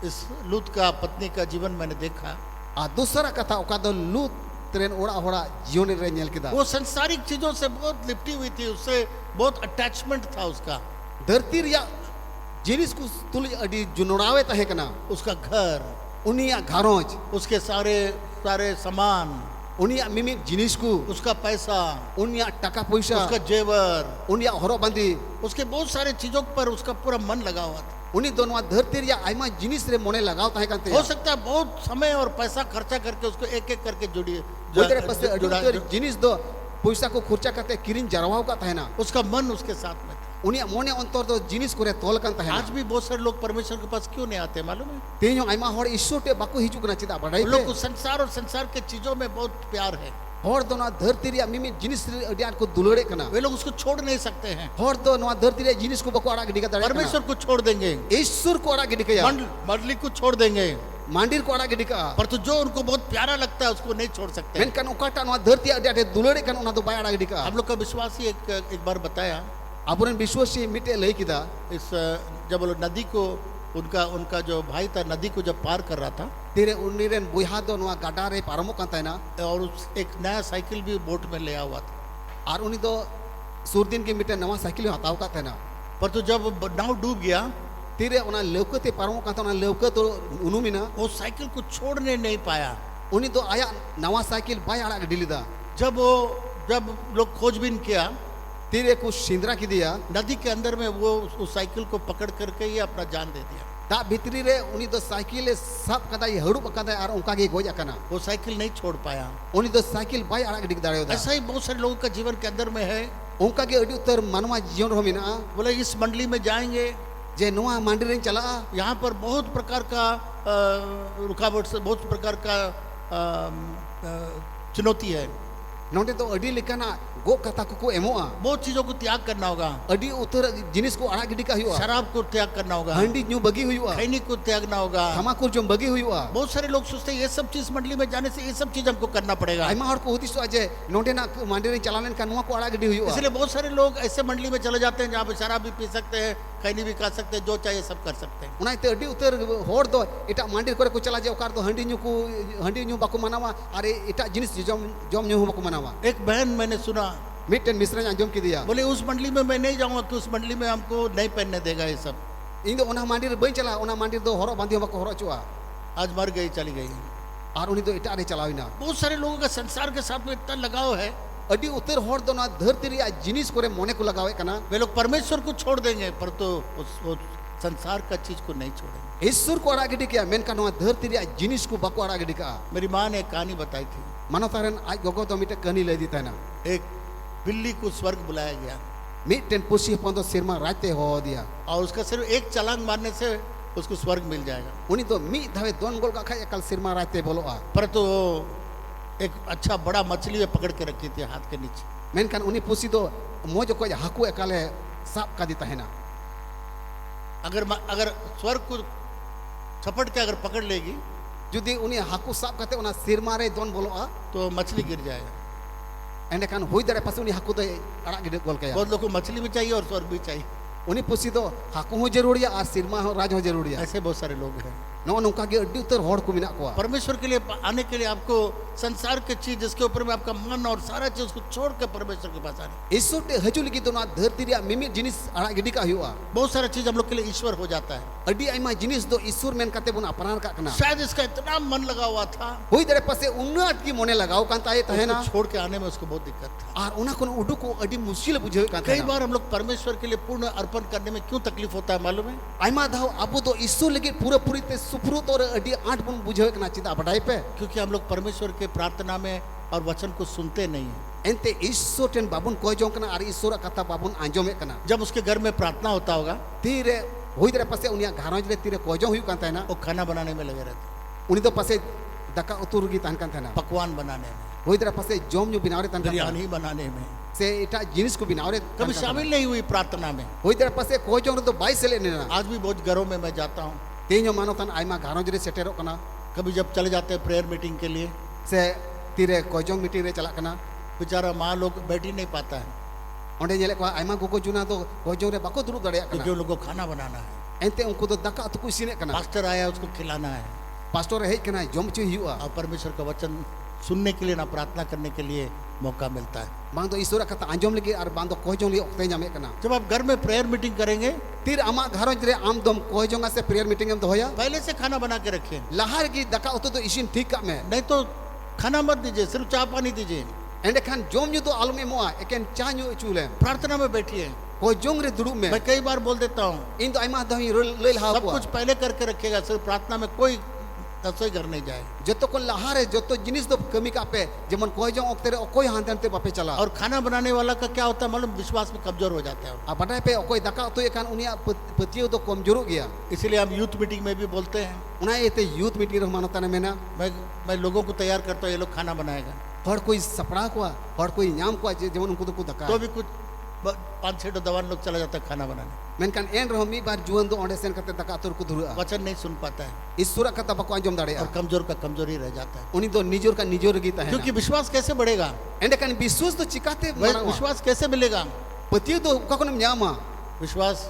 इस लूत का पत्नी का जीवन मैंने देखा, आ दूसरा कथा ओका दो लूत ट्रेन ओड़ा होड़ा जीवन रे नेल किदा। वो संसारिक चीजों से बहुत लिपटी हुई थी, उससे बहुत अटैचमेंट था उसका। धरती रिया जिनिस को तुल अडी जुनड़ावे तहे कना, उसका घर, उनिया घरोज, उसके सारे सामान, उनिया मिमी जिनिस को, उसका पैसा, उनिया टका पैसा, उसका जेवर, उनिया हरो बंदी, उसके बहुत सारे चीजों पर उसका पूरा मन लगा हुआ था। उन्हीं दोनों धरती रिया आइमा जिनिस रे मोने लगाव ताहे कांते। हो सकता है बहुत समय और पैसा खर्चा करके उसको एक एक करके उधर पसे अडुतर जिनिस दो पैसा को खर्चा करते किरिन जरवाव का ताहे ना, उसका मन उसके साथ में था। उनिया मोने अंतर दो जिनिस करे तोल कांता है। आज भी बहुत सारे लोग परमेश्वर के पास क्यों नहीं आते मालूम है? तेयो आइमा होड़ ईश्वर टे बाको हिजु कना चिदा बड़ाई उन लोग को संसार और संसार के चीजों में बहुत प्यार है। होड़ दो ना धरती रिया मिमी जिनिस रे अडियान को दुलड़े कना, वे लोग उसको छोड़ नहीं सकते हैं। होड़ दो ना धरती रिया जिनिस को बको आड़ा गिडिका दड़े परमेश्वर को छोड़ देंगे, ईश्वर को आड़ा गिडिका, मंडली को छोड़ देंगे, मांडीर को आड़ा गिडिका, पर तो जो उनको बहुत प्यारा लगता है उसको नहीं छोड़ सकते। मेन कन ओकाटा ना धरती अडियाटे दुलड़े कन ओना दो बाय आड़ा गिडिका। हम लोग का विश्वास ही एक बार बताया, अपुरन विश्वासी मिटे लई किदा। इस जब वो नदी को उनका जो भाई था नदी को जब पार कर रहा था, तेरे उन्नीरेन बुहा दो नवा गाडा रे पारमो कांता है ना, और एक नया साइकिल भी बोट में ले आया हुआ था। और उन्हीं दो सूरदिन के मिटे नवा साइकिल हताव का था ना, पर तो जब नाव डूब गया, तेरे उना लौकते पारमो कांता ना लौकत तो उनुमिना वो साइकिल को छोड़ने नहीं पाया। उन्हीं दो आया नवा साइकिल बाय आड़ा डिलीदा। जब लोग खोजबीन किया, तेरे को सिंदरा की दिया, नदी के अंदर में वो उस साइकिल को पकड़ करके ही अपना जान दे दिया। दा भीतरी रे उन्हीं दो साइकिल सब कदा हड़ू कदा और उनका के गोजा कना, वो साइकिल नहीं छोड़ पाया। उन्हीं दो साइकिल बाय आड़ा डिग दाड़े। ऐसा ही बहुत सारे लोगों का जीवन के अंदर में है। उनका के अडी उत्तर मनवा जीवन रो मिना, बोले इस मंडली में जाएंगे, जे नुआ मांडी रे चला, यहाँ पर बहुत प्रकार का रुकावट से बहुत प्रकार का चुनौती है। नोंडे तो अडी लेकाना गो कथा को एमोआ बहुत चीजों को त्याग करना होगा। अडी उतर जिनिस को आड़ा गिडी का हुआ शराब को त्याग करना होगा, हंडी न्यू बगी हुआ खैनी को त्यागना होगा। तमाकुर जो बगी हुआ बहुत सारे लोग सोचते हैं ये सब चीज मंडली में जाने से ये सब चीज हमको करना पड़ेगा, आइमा हर को हुदिस तो अजे नोंडे ना मांडे चलाने का नुआ को आड़ा गिडी हुआ इसलिए बहुत सारे लोग ऐसे मंडली में चले जाते हैं जहाँ पे शराब भी पी सकते हैं, खैनी भी खा सकते हैं, जो चाहिए सब कर सकते हैं। उनाइते अडी उतर होड़ दो एटा मांडे करे को चला जे ओकार दो हंडी न्यू बाको मनावा अरे एटा जिनिस जम न्यू बाको मनावा। एक बहन मैंने सुना, मिटन मिश्रा अंजम की दिया बोले उस मंडली में मैं नहीं जाऊंगा कि उस मंडली में हमको नहीं पहनने देगा ये सब। इन दो ओना मांडे रे बई चला ओना मांडे दो हरो बांधी बाको हरो चुआ आज मर गई, चली गई। और उनी दो एटा रे चलाविना। बहुत सारे लोगों का संसार के साथ में इतना लगाव है, अडी उतर होड़ दो ना धरती रे जिनिस करे मोने को लगावे कना वे लोग परमेश्वर को छोड़ देंगे पर तो उस संसार का चीज को नहीं छोड़ेंगे। ईश्वर को आड़ा गिडी किया मेन का नुआ धरती रे जिनिस को बाको आड़ा गिडी का। मेरी माँ ने एक कहानी बताई थी, मानो तारन आज गोगो तो मिटे कहानी ले दी तना एक बिल्ली को स्वर्ग बुलाया गया मिटन पुसी पंदो सिरमा राते हो दिया और उसका सिर्फ एक छलांग मारने से उसको स्वर्ग मिल जाएगा। उनी तो मी धावे दोन गोल का खाए कल सिरमा राते बोलोआ पर तो एक अच्छा बड़ा मछली में पकड़ के रखी थी हाथ के नीचे। मेनकान उनी पुसी दो मोजो को हाकू एकाले साप का दिता है ना अगर स्वर्ग को छपट के अगर पकड़ लेगी जुदी उनी हाकू साप काते उना सिरमा रे दोन बोलोआ तो मछली गिर जाएगा। एंडे कान होई दरे पास उनी हाकू दो अड़ा गिडी गोल के बहुत लोगों को मछली भी चाहिए और स्वर्ग भी चाहिए, उनी पुसी दो हाकू हो जरूरिया और सिरमा हो राज हो जरूरिया। ऐसे बहुत सारे लोग हैं। नो नौका के अड्डी उतर होड़ को मिना को परमेश्वर के लिए आने के लिए आपको संसार के चीज जिसके ऊपर में आपका मन और सारा चीज उसको छोड़ के परमेश्वर के पास आने। ईश्वर टे हजू लगी तो ना धरती रे मिमी जिनिस अड़ा गिडी का हुआ बहुत सारा चीज हम लोग के लिए ईश्वर हो जाता है। अड्डी आइमा जिनिस दो ईश्वर मेन काते बुना अपनार का कना शायद इसका इतना मन लगा हुआ था, होई दरे पासे उन्नत की मोने लगाओ कांता ये तहे ना उसको छोड़ के आने में उसको बहुत दिक्कत था। और उना कोन उडू को अड्डी मुश्किल बुझे कांता कई बार हम लोग परमेश्वर के लिए पूर्ण अर्पण करने में क्यों तकलीफ होता है मालूम है? आइमा दाव अबो तो ईश्वर लगी पूरा पूरी ते सुपुरुत और अड्डी आठ बुन बुझे कना चिता बटाई पे क्योंकि हम लोग परमेश्वर के प्रार्थना में और वचन को सुनते नहीं है। एंते ईश्वर टेन बाबुन कोई जों कना और ईश्वर कथा बाबुन आंजोमे कना जब उसके घर में प्रार्थना होता होगा तीरे होई दरे पासे उनिया घारोज रे तीरे कोई जों हुई कांता है ना वो खाना बनाने में लगे रहते, उनी तो पासे दका उतुरगी तान कांता ना पकवान बनाने में, होई दरे पासे जोम न्यू बिनावरे तान कांता बिरयानी बनाने में, से इटा जिनिस को बिनावरे कभी शामिल नहीं हुई प्रार्थना में। होई दरे पासे कोई जों तो 22 से लेने ना आज भी बहुत घरों में मैं जाता हूँ, तेño मानो तान आइमा घारोज रे सेटेरो कना कभी जब चले जाते हैं प्रेयर मीटिंग के लिए, से तीरे कोई जों मीटिंग रे चला कना बेचारा माँ लोग बैठ ही नहीं पाता है ओंडे जेले को आइमा गोको जुना तो कोई जों रे बाको दुरु दड़े क्योंकि कना उन लोगों को खाना बनाना है। एंते उनको तो दका तो कुछ ने कना पास्टर आया उसको खिलाना है पास्टर हे कना जोम छु हुआ और परमेश्वर का वचन सुनने के लिए ना प्रार्थना करने के लिए मौका मिलता है। बांग तो ईश्वर कथा आंजोम लगी और बांग तो कोई जों लिए ओक्ते जामे कना जब आप घर में प्रेयर मीटिंग करेंगे तीर आमा घारोज रे आम दम कोई जोंगा से प्रेयर मीटिंग में दोया पहले से खाना बना के रखें, लहार की दका उतो तो इशिन ठीक का में नहीं तो खाना मत दीजिए, सिर्फ चाय पानी दीजिए, एंडे खान जोम न्यू तो आलू में मोआ एकेन चा न्यू चूले प्रार्थना में बैठिए। कोई जोंग रे दुड़ू में मैं कई बार बोल देता हूँ इन तो आइमा दही ले लहा सब कुछ पहले करके रखिएगा, सिर्फ प्रार्थना में कोई रसोई घर नहीं जाए। जतो को लहार है जतो जिनिस तो कमी का पे जमन कोई जों ओक्ते रे कोई हांदनते बापे चला और खाना बनाने वाला का क्या होता है मालूम, विश्वास में कमजोर हो जाता है। आ बटाई पे कोई दका तो एकान उनिया पतियो तो कमजोर हो गया इसीलिए हम यूथ मीटिंग में भी बोलते हैं, उना एते यूथ मीटिंग रे मानता ने मेना मैं लोगों को तैयार करता हूँ, ये लोग खाना बनाएगा हर कोई सपड़ा को हर कोई न्याम को जमन उनको तो को दका तो भी कुछ 5-6 दवान लोग चला जाता है खाना बनाने, मेनकान एन रहो मी बार जुवन दो ओंडे सेन करते दका तुर को धुरुआ वचन नहीं सुन पाता है ईश्वर कथा बको आंजोम दाड़े और कमजोर का कमजोर ही रह जाता है। उनी तो निजोर का निजोर गीता है क्योंकि विश्वास कैसे बढ़ेगा, एंडे कान विश्वास तो चिकाते विश्वास कैसे मिलेगा? पतियो तो कखन न्यामा विश्वास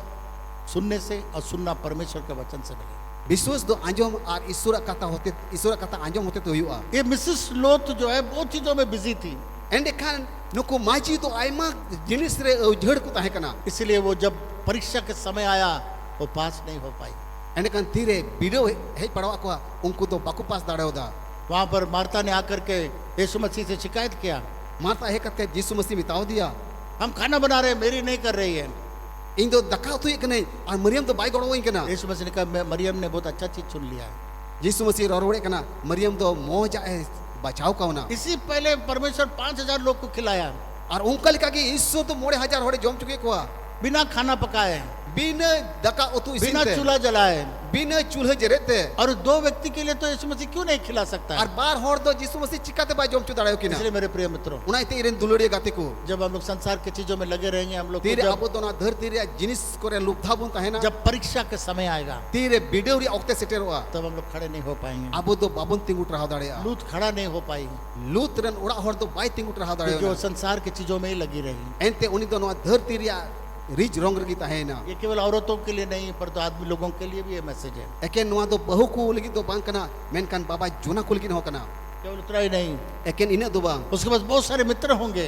सुनने से और सुनना परमेश्वर के वचन से मिलेगा। विश्वास दो आंजोम और ईश्वर कथा आंजोम होते तो हुआ। ये मिसेस लोथ जो है बहुत चीजों में बिजी थी, एंडे खान नुको माजी तो आइमा जिनिस रे झड़ को ताहे कना इसलिए वो जब परीक्षा के समय आया वो पास नहीं हो पाई। एंडे कान तीरे वीडियो हे पड़वा को उनको तो बाकू पास दाड़े होदा वहां पर मार्ता ने आकर के यीशु मसीह से शिकायत किया, मारता है करते यीशु मसीह बिताओ दिया हम खाना बना रहे हैं मेरी नहीं कर रही है, इन तो दका तो एक नहीं और मरियम तो बाई गड़ो वही कना। यीशु मसीह ने कहा मरियम ने बहुत अच्छा चीज चुन लिया है, यीशु मसीह रोड़े कना मरियम तो मौज आए बचाओ का होना। इसी पहले परमेश्वर 5000 लोग को खिलाया और उनका लिखा कि ईश्वर तो मोड़े हजार होड़े जम चुके को बिना खाना पकाए बिना दका उतु बिना इसिनते चूल्हा जलाए। बिना चूल्हा जरेते और 2 व्यक्ति के लिए तो यीशु मसीह क्यों नहीं खिला सकता और है? बार हर दो यीशु मसीह चिकाते बा जोम चुदाड़ायो किना इसलिए मेरे प्रिय मित्रों, उनाइते इरेन दुलड़िया गाते को जब हम लोग संसार की चीजों में लगे रहेंगे, हम लोग को तीरे जब, अबो दोना धरती रे जिनिस करे लुब्धा बुन ताहेना जब परीक्षा के समय आएगा तीरे वीडियो रे औक्ते सेटेरोआ तब हम लोग खड़े नहीं हो पाएंगे। अबो दो बाबन तिंगुट रहा दाड़िया लूत खड़ा नहीं हो पाएगी लूत रन उड़ा हर दो बाई तिंगुट रहा क्योंकि वो दाड़ियो संसार की चीजों में ही लगी रही। एंते उनी दो धरती रे रिज रंग रगी ताहेना ये केवल औरतों के लिए नहीं, पर तो आदमी लोगों के लिए भी ये मैसेज है। एके नुआ दो बहु को लगी दो बांग कना मेनकान बाबा जोना को लगी हो कना केवल उतना ही नहीं, एकेन इने दो बांग उसके पास बहुत सारे मित्र होंगे।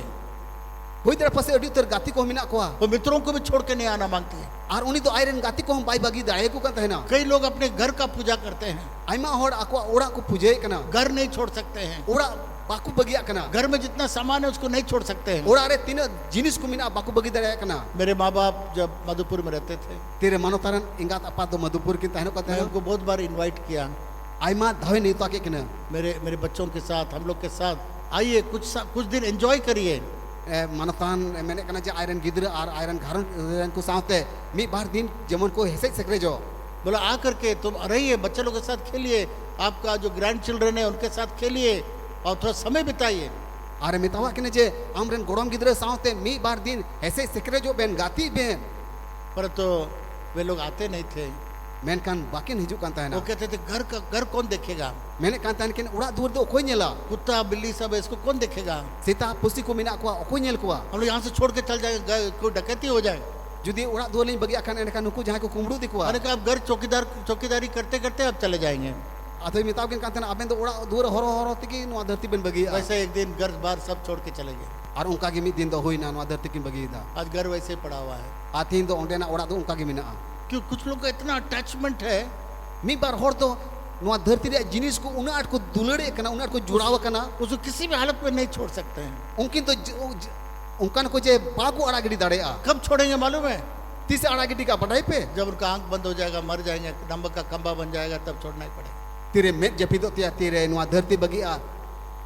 होई तरह पासे अडी उतर गाती को मिना कोआ वो मित्रों को भी छोड़ के नहीं आना मांगते हैं। और उनी दो आयरन गाती को हम बाई बागी दाए को कहते हैं ना कई लोग अपने घर का पूजा करते हैं, आइमा हर आको ओड़ा को पूजे कना घर नहीं छोड़ सकते हैं। ओड़ा बाकू बगिया कना घर में जितना सामान है उसको नहीं छोड़ सकते हैं। ओड़ा रे तीन जिनिस को मिना बाकू बगी दाए कना मेरे माँ बाप जब मधुपुर में रहते थे, तेरे मनोतारन इंगात अपा दो मधुपुर की तहनो कहते मैं हैं उनको बहुत बार इनवाइट किया, आइमा धावे नहीं तो आके कना मेरे बच्चों के साथ, हम लोग के साथ आइए, कुछ दिन एंजॉय करिए। मनोतान मैंने कहना जे आयरन गिदर और आयरन घरन को साथे मी बार दिन जमन को हेसे सकरे जो बोला आ करके तुम रहिए, बच्चे लोग के साथ खेलिए, आपका जो ग्रैंड चिल्ड्रन है उनके साथ खेलिए और थोड़ा समय बिताइए। अरे मितावा कि जे आमरन गोड़म गिदर साथे मी बार दिन ऐसे सकरे जो बेन गाती बेन पर तो वे लोग आते नहीं थे। मैंने कान बाकी नहीं जो कहता है वो ना कहते थे घर कौन देखेगा, मैंने कहता है कि उड़ा दूर दो कोई नेला कुत्ता बिल्ली सब है, इसको कौन देखेगा। सीता पुसी को मिना को कोई नेल को हम लोग यहाँ से छोड़ के चल जाएंगे, कोई डकैती हो जाए। जुदी उड़ा दूर नहीं बगिया खाने का नुकु जहाँ को कुमड़ू दिखवा मैंने कहा आप घर चौकीदारी करते करते अब चले जाएंगे। अथवा मिताव के कहते हैं अबे तो उड़ा दूर हरो हरो तिकी नुआ धरती बन बगिया वैसे एक दिन घर बार सब छोड़ के चले गए। और उनका की मी दिन दो हुई ना नुआ धरती की बगी दा आज घर वैसे ही पड़ा हुआ है। आथीन दो ओंडे ना उड़ा दो उनका की मिना क्यों कुछ लोग का इतना अटैचमेंट है, मी बार हर तो नुआ धरती रे जिनिस को उनाट को दुलड़े कना उनाट को जुड़ाव कना उसको किसी भी हालत में नहीं छोड़ सकते हैं। उनकी तो उनका को जे बागु आड़ा गिड़ी दाड़े आ कब छोड़ेंगे मालूम है? तीस आड़ा गिड़ी का बढ़ाई पे जब उनका आंख बंद हो जाएगा, मर जाएंगे, नमक का खंबा बन जाएगा, तब छोड़ना ही पड़ेगा। तेरे मेट जपी दो तिया तेरे नुआ धरती बगी आ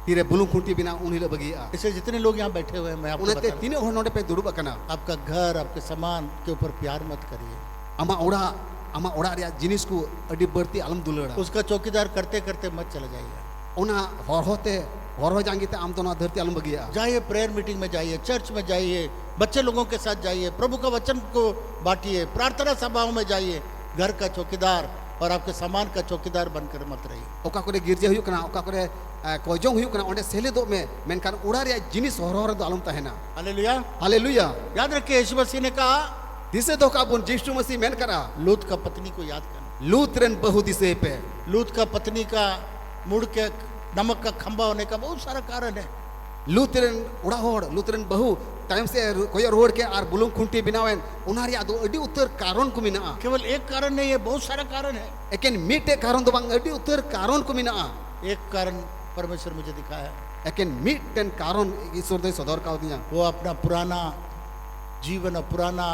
तेरे बुलू खुंटी बिना उन्हीं बगी आ इसलिए जितने लोग यहाँ बैठे हुए हैं, मैं आपको उन्हें बता रहा तीनों हर नोडे पे दुड़ुब कना हूं, आपका घर, आपके सामान के ऊपर प्यार मत करिए। आमा ओड़ा रे जिनिस को अडी बढ़ती आलम दुलड़ा उसका चौकीदार करते करते मत चले जाइए। उना हर हो जाएंगे ते आम तो ना धरती आलम बगी आ जाइए, प्रेयर मीटिंग में जाइए, चर्च में जाइए, बच्चे लोगों के साथ जाइए, प्रभु का वचन को बांटिए, प्रार्थना सभाओं में जाइए। घर का चौकीदार और आपके सामान का चौकीदार बनकर मत रहिए। ओका करे गिरजे हुई कना ओका करे कोजोंग हुई कना ओंडे सेले दो में मेनकान उड़ा रे जिनिस हर दो आलम तहना हालेलुया। हालेलुया याद रखिए, यीशु मसीह ने कहा, दिसे दो का बुन यीशु मसीह मेन करा लूत का पत्नी को याद करना। लूतरन बहु दिसे पे लूत का पत्नी का मुड़ के नमक का खंबा होने का बहुत सारा कारण है। लूतरन उड़ा होड़ लूतरन बहु टाइम से कोई रोड के आर बुलुंग खुंटी बिनावेन उनारी आदो अडी उत्तर कारण को मिना केवल एक कारण नहीं है, बहुत सारा कारण है। एकेन मीटे कारण दो बांग अडी उत्तर कारण को मिना एक कारण परमेश्वर मुझे दिखाया, एकेन मीटेन कारण ईश्वर दे सदर का दिया वो अपना पुराना जीवन और पुराना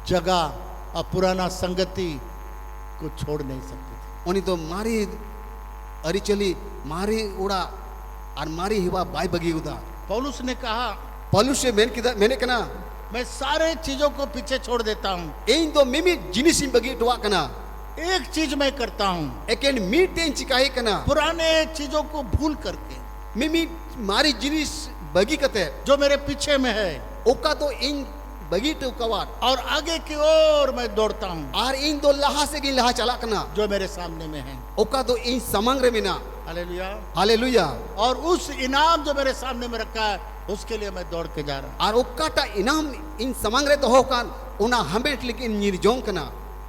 जगह और पुराना संगति को छोड़ नहीं सकते थे। उन्हीं तो मारी अरिचली मारी उड़ा और मारी हिवा बाय बगी उदा पौलुस ने कहा, पॉल्यूशन मैंने कना मैं सारे चीजों को पीछे छोड़ देता हूँ, इन तो मिमी जिनिस बगी टुआ कना एक चीज मैं करता हूँ, एकेन मीटेन चिकाई कना पुराने चीजों को भूल करके मिमी मारी जिनिस बगी कते जो मेरे पीछे में है ओका तो इन बगी टुकवाट और आगे की ओर मैं दौड़ता हूँ, और इन दो लहा से गी लहा चला कना जो मेरे सामने में है। ओका तो इन समंग्र मिना हालेलुया। हालेलुया और उस इनाम जो मेरे सामने में रखा है उसके लिए मैं दौड़ के जा रहा हूँ। और ओकाटा इनाम इन समंग्रे तो होकान उना हमेट लेकिन निर्जों कना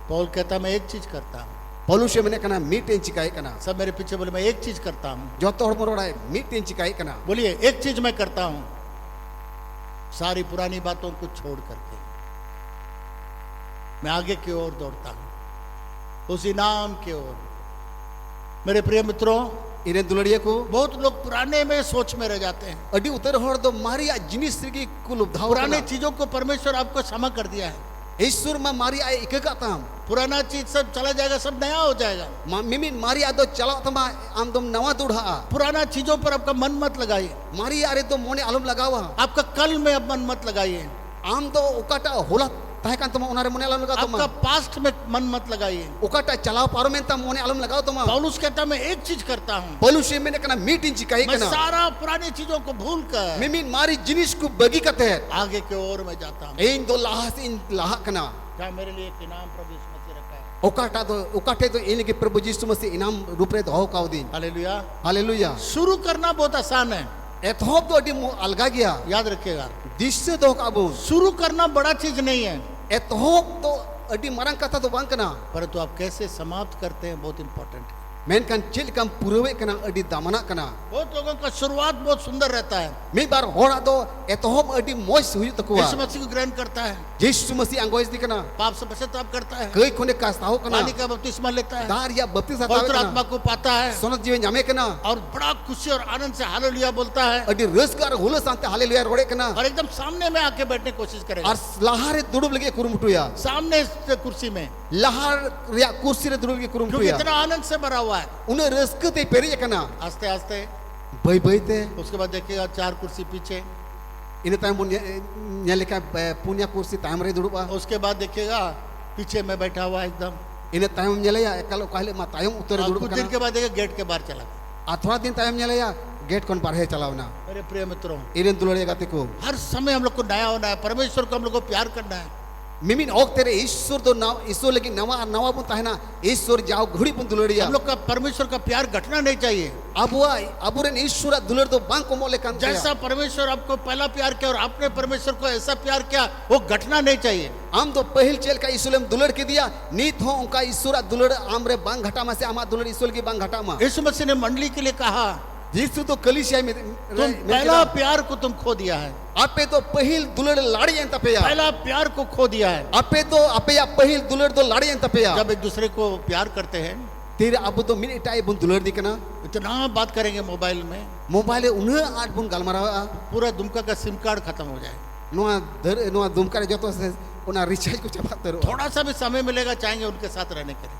पौल कहता मैं एक चीज करता हूँ, पॉल्यूशन मैंने कना मीटेन चिकाई कना सब मेरे पीछे बोले मैं एक चीज करता हूँ। जो तो मोरोड़ा मीटेन चिकाई कना बोलिए, एक चीज मैं करता हूँ, सारी पुरानी बातों को छोड़ करके मैं आगे की ओर दौड़ता हूँ, उस इनाम की ओर। मेरे प्रिय मित्रों, इन्हें दुलड़िया को बहुत लोग पुराने में सोच में रह जाते हैं। अडी उतर हर दो मारिया जिनिस की कुल उद्धाव पुराने चीजों को परमेश्वर आपको क्षमा कर दिया है। ईश्वर में मारिया एक का ताम पुराना चीज सब चला जाएगा, सब नया हो जाएगा। मिमिन मारिया दो चला तमा आम तुम नवा दुढ़ा पुराना चीजों पर आपका मन मत लगाइए, मारिया अरे तो मोने आलम लगावा आपका कल में अब मन मत लगाइए। आम तो उकाटा होला ताहे कान तुम उनारे मोने अलम लगाओ तुम आपका पास्ट में मन मत लगाइए। ओकाटा चलाओ पारमेन तम मोने अलम लगाओ तुम पौलुस कहता मैं एक चीज करता हूँ, पौलुस मेने कना मीटिंग चिकाई मैं कना सारा पुरानी चीजों को भूल कर मिमिन मारी जिनिस को बगी कते आगे की ओर में जाता हूँ। इन दो लाह से इन लाह कना क्या मेरे लिए एक इनाम प्रभु यीशु मसीह रखा है। ओकाटे तो इनके प्रभु यीशु मसीह इनाम रूप रे तो हो काउ दिन हालेलुया। हालेलुया शुरू करना बहुत आसान है, एथोप तो अडी अलगा गया याद रखिएगा। दिश्य दो काबू शुरू करना बड़ा चीज नहीं है, एथोप तो अडी मरंग कथा तो बांग कना परंतु आप कैसे समाप्त करते हैं बहुत इंपॉर्टेंट है। मेन कान चिल कम पुरवे कना अडी दामना कना बहुत लोगों का शुरुआत बहुत सुंदर रहता है, मी बार होड़ा दो एथोप अडी मोस हुई तकुआ यीशु मसीह को ग्रहण करता है, यीशु मसीह अंगोइस दिकना पाप से पश्चाताप करता है, कई कोने कास्ताओ कना पानी का बपतिस्मा लेता है, दार या बपतिस्मा पवित्र तावे आत्मा कना को पाता है सोनत जीवन जामे कना और बड़ा खुशी और आनंद से हालेलुया बोलता है अडी रसगार हुलो सांते हालेलुया रोड़े कना और एकदम सामने में आके बैठने की कोशिश करेगा, और लहारे दुड़ुब लगे कुरुमुटुया सामने से कुर्सी में, लहार रिया कुर्सी रे दुड़ुब लगे क्योंकि कुरुमुटुया इतना आनंद से भरा हुआ है। उन्हें रसकते पेरी कना आस्ते आस्ते बई बईते उसके बाद देखिएगा 4 कुर्सी पीछे, इन ताम नेलेका पुण्या कुर्सी ताम रे दुड़ुबा उसके बाद देखिएगा पीछे में बैठा हुआ है एकदम, इन ताम नेलेया एकल कहले मा तायम उतर और दुड़ुब कुछ दिन कना के बाद देखिए गेट के बाहर चला गया। अथवा दिन तायम नेलेया गेट कोन बाहर चलावना मेरे प्रिय मित्रों, इरेन दुलड़े गाते को हर समय हम लोग को नया होना है, परमेश्वर को हम लोग को प्यार करना है। मिमिन ओक तेरे ईश्वर तो नाव ईश्वर लेकिन नवा नवा बुन ताहना ईश्वर जाओ घड़ी बुन दुलड़िया हम लोग का परमेश्वर का प्यार घटना नहीं चाहिए। अबुआ अबुरेन ईश्वर दुलड़ तो बांग को मोले कान जैसा परमेश्वर आपको पहला प्यार किया और आपने परमेश्वर को ऐसा प्यार किया, वो घटना नहीं चाहिए। आम तो पहल चेल का ईश्वर दुलड़ के दिया नीत हो उनका ईश्वर दुलड़ आमरे बांग घटामा से आमा दुलड़ ईश्वर की बांग घटामा यीशु मसीह ने मंडली के लिए कहा यीशु तो कलीसिया में तुम पहला प्यार को तुम खो दिया है, आपे तो पहिल दुलड़ लाड़ी एं तपेया पहला प्यार को खो दिया है। आपे तो आपे या पहिल दुलड़ तो लाड़ी एं तपेया जब एक दूसरे को प्यार करते हैं, तेरे अब तो मिन इटाई बुन दुलड़ दिकना इतना बात करेंगे मोबाइल में, मोबाइल उन्हें आठ बुन गलमारा पूरा दुमका का सिम कार्ड खत्म हो जाए। नोआ दर नोआ दुमका जो तो से उना रिचार्ज को चपा तर थोड़ा सा भी समय मिलेगा चाहेंगे उनके साथ रहने के लिए,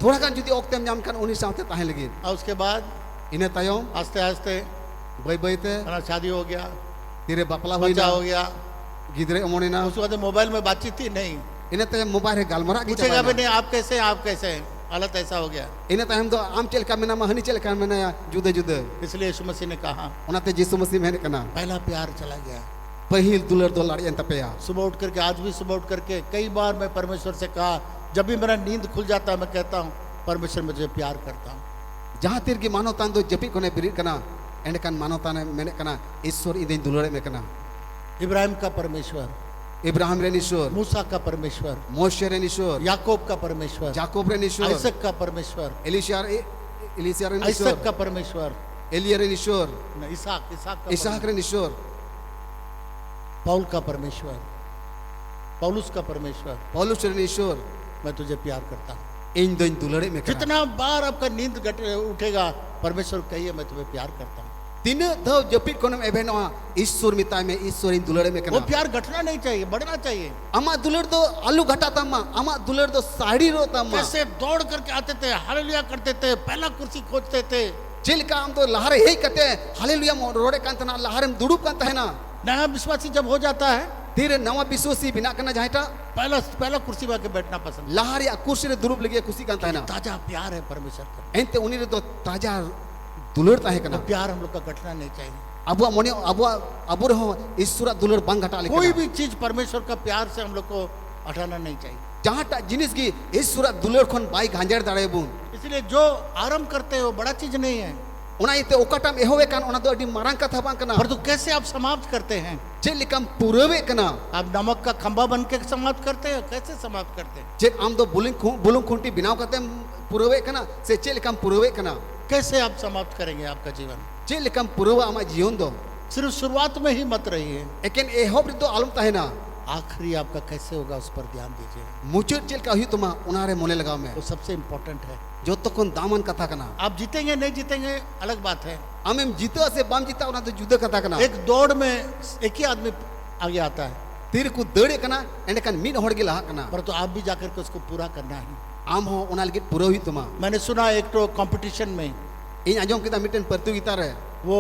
थोड़ा कान जुदी ओक्तेम जाम कान उन्हीं साथे ताहे लगी और उसके बाद इने तायम आस्ते आस्ते बई बईते शादी हो गया, तेरे बापला होई बच्चा ना हो गया, गिदरे अमोने ना उसके बाद मोबाइल में बातचीत ही नहीं, इने तायम मोबाइल है गलमारा की पूछेगा भी नहीं आप कैसे हैं, आप कैसे हैं, हालत ऐसा हो गया। इने तायम तो आम चल का मेना महनी चल का मेना जुदे जुदे इसलिए यीशु मसीह ने कहा उनाते यीशु मसीह मेने कना पहला प्यार चला गया। पहिल दुलड़ दो लाड़ी एं तपेया सुबह उठ करके, आज भी सुबह उठ करके कई बार मैं परमेश्वर से कहा, जब भी मेरा नींद खुल जाता है मैं कहता हूँ परमेश्वर मुझे प्यार करता हूँ। जहाँ तीर की मानवता दो जपी कोने बिरित कना एंड कान मानवता ने मैंने कना ईश्वर इदे दुलड़े में कना इब्राहिम का परमेश्वर, इब्राहिम रे ईश्वर मूसा का परमेश्वर, मोशे रे ईश्वर याकूब का परमेश्वर, जाकोब रे ईश्वर आइसक का परमेश्वर, एलिशिया रे ईश्वर आइसक का परमेश्वर, एलिया रे ईश्वर इसहाक इसहाक रे ईश्वर पौल का परमेश्वर, पौलुस का परमेश्वर, पौलुस रे ईश्वर मैं तुझे प्यार करता हूँ। इन दो दुलड़े में कना जितना बार आपका नींद उठेगा परमेश्वर कहिए मैं तुम्हें प्यार करता हूँ। तीन दो जपी कोने में एबे नोआ ईश्वर मिताय में ईश्वर इन दुलड़े में वो कना प्यार घटना नहीं चाहिए, बढ़ना चाहिए। अमा दुलड़ दो आलू घटाता मा अमा दुलड़ दो साड़ी रोता मा कैसे दौड़ करके आते थे, हालेलुया करते थे, पहला कुर्सी खोजते थे। चिल का हम तो लहरे यही कहते हैं हालेलुया रोड़े कांत ना लहरे में दुड़ुब कांत है ना नया विश्वासी जब हो जाता है धीरे नवा विश्वासी बिना करना जाएटा पहला कुर्सी में आके बैठना पसंद, लहर या कुर्सी रे दुरुब लगे खुशी कांत है ना ताजा प्यार है परमेश्वर का, एंते उन्हीं रे तो ताजा दुलड़ता है कना वो प्यार हम लोग का घटना नहीं चाहिए। अबुआ मोने अबुर हो ईश्वर दुलड़ बांग घटा ले कोई भी चीज परमेश्वर का प्यार से हम लोग को हटाना नहीं चाहिए। जहाँ टा जिनिस की ईश्वर दुलड़ खन बाई गांजर दाड़े बुन इसलिए जो आरंभ करते हैं वो बड़ा चीज नहीं है, उना इते ओकाटाम एहोवे कान उना दो अडी मारंग कथा बांग कना पर तो कैसे आप समाप्त करते हैं। जे लिकम पूरवे कना आप नमक का खंभा बन के समाप्त करते हैं, कैसे समाप्त करते हैं, जे आम दो बुलुंग खुंटी बिनाव करते पूरवे कना से जे लिकम पूरवे कना कैसे आप समाप्त करेंगे आपका जीवन। जे लिकम पूरवा आमा जीवन दो सिर्फ शुरुआत में ही मत रहिए, लेकिन एहोब तो आलम ताहेना आखिरी आपका कैसे होगा उस पर ध्यान दीजिए। मुचुर चेल का हुई तुमा उनारे मोने लगाओ में वो सबसे इम्पोर्टेंट है। जो तो कौन दामन कथा कना आप जीतेंगे नहीं जीतेंगे अलग बात है, आमें जीता से बाम जीता उना तो जुदा कथा कना एक दौड़ में एक ही आदमी आगे आता है, तीर को दड़े कना एंड कन मीन होड़ के लहा कना पर तो आप भी जाकर के उसको पूरा करना है। आम हो उना लगे पूरा हुई तुमा मैंने सुना एक तो कंपटीशन में इन आजम किता मिटन प्रतियोगिता रे वो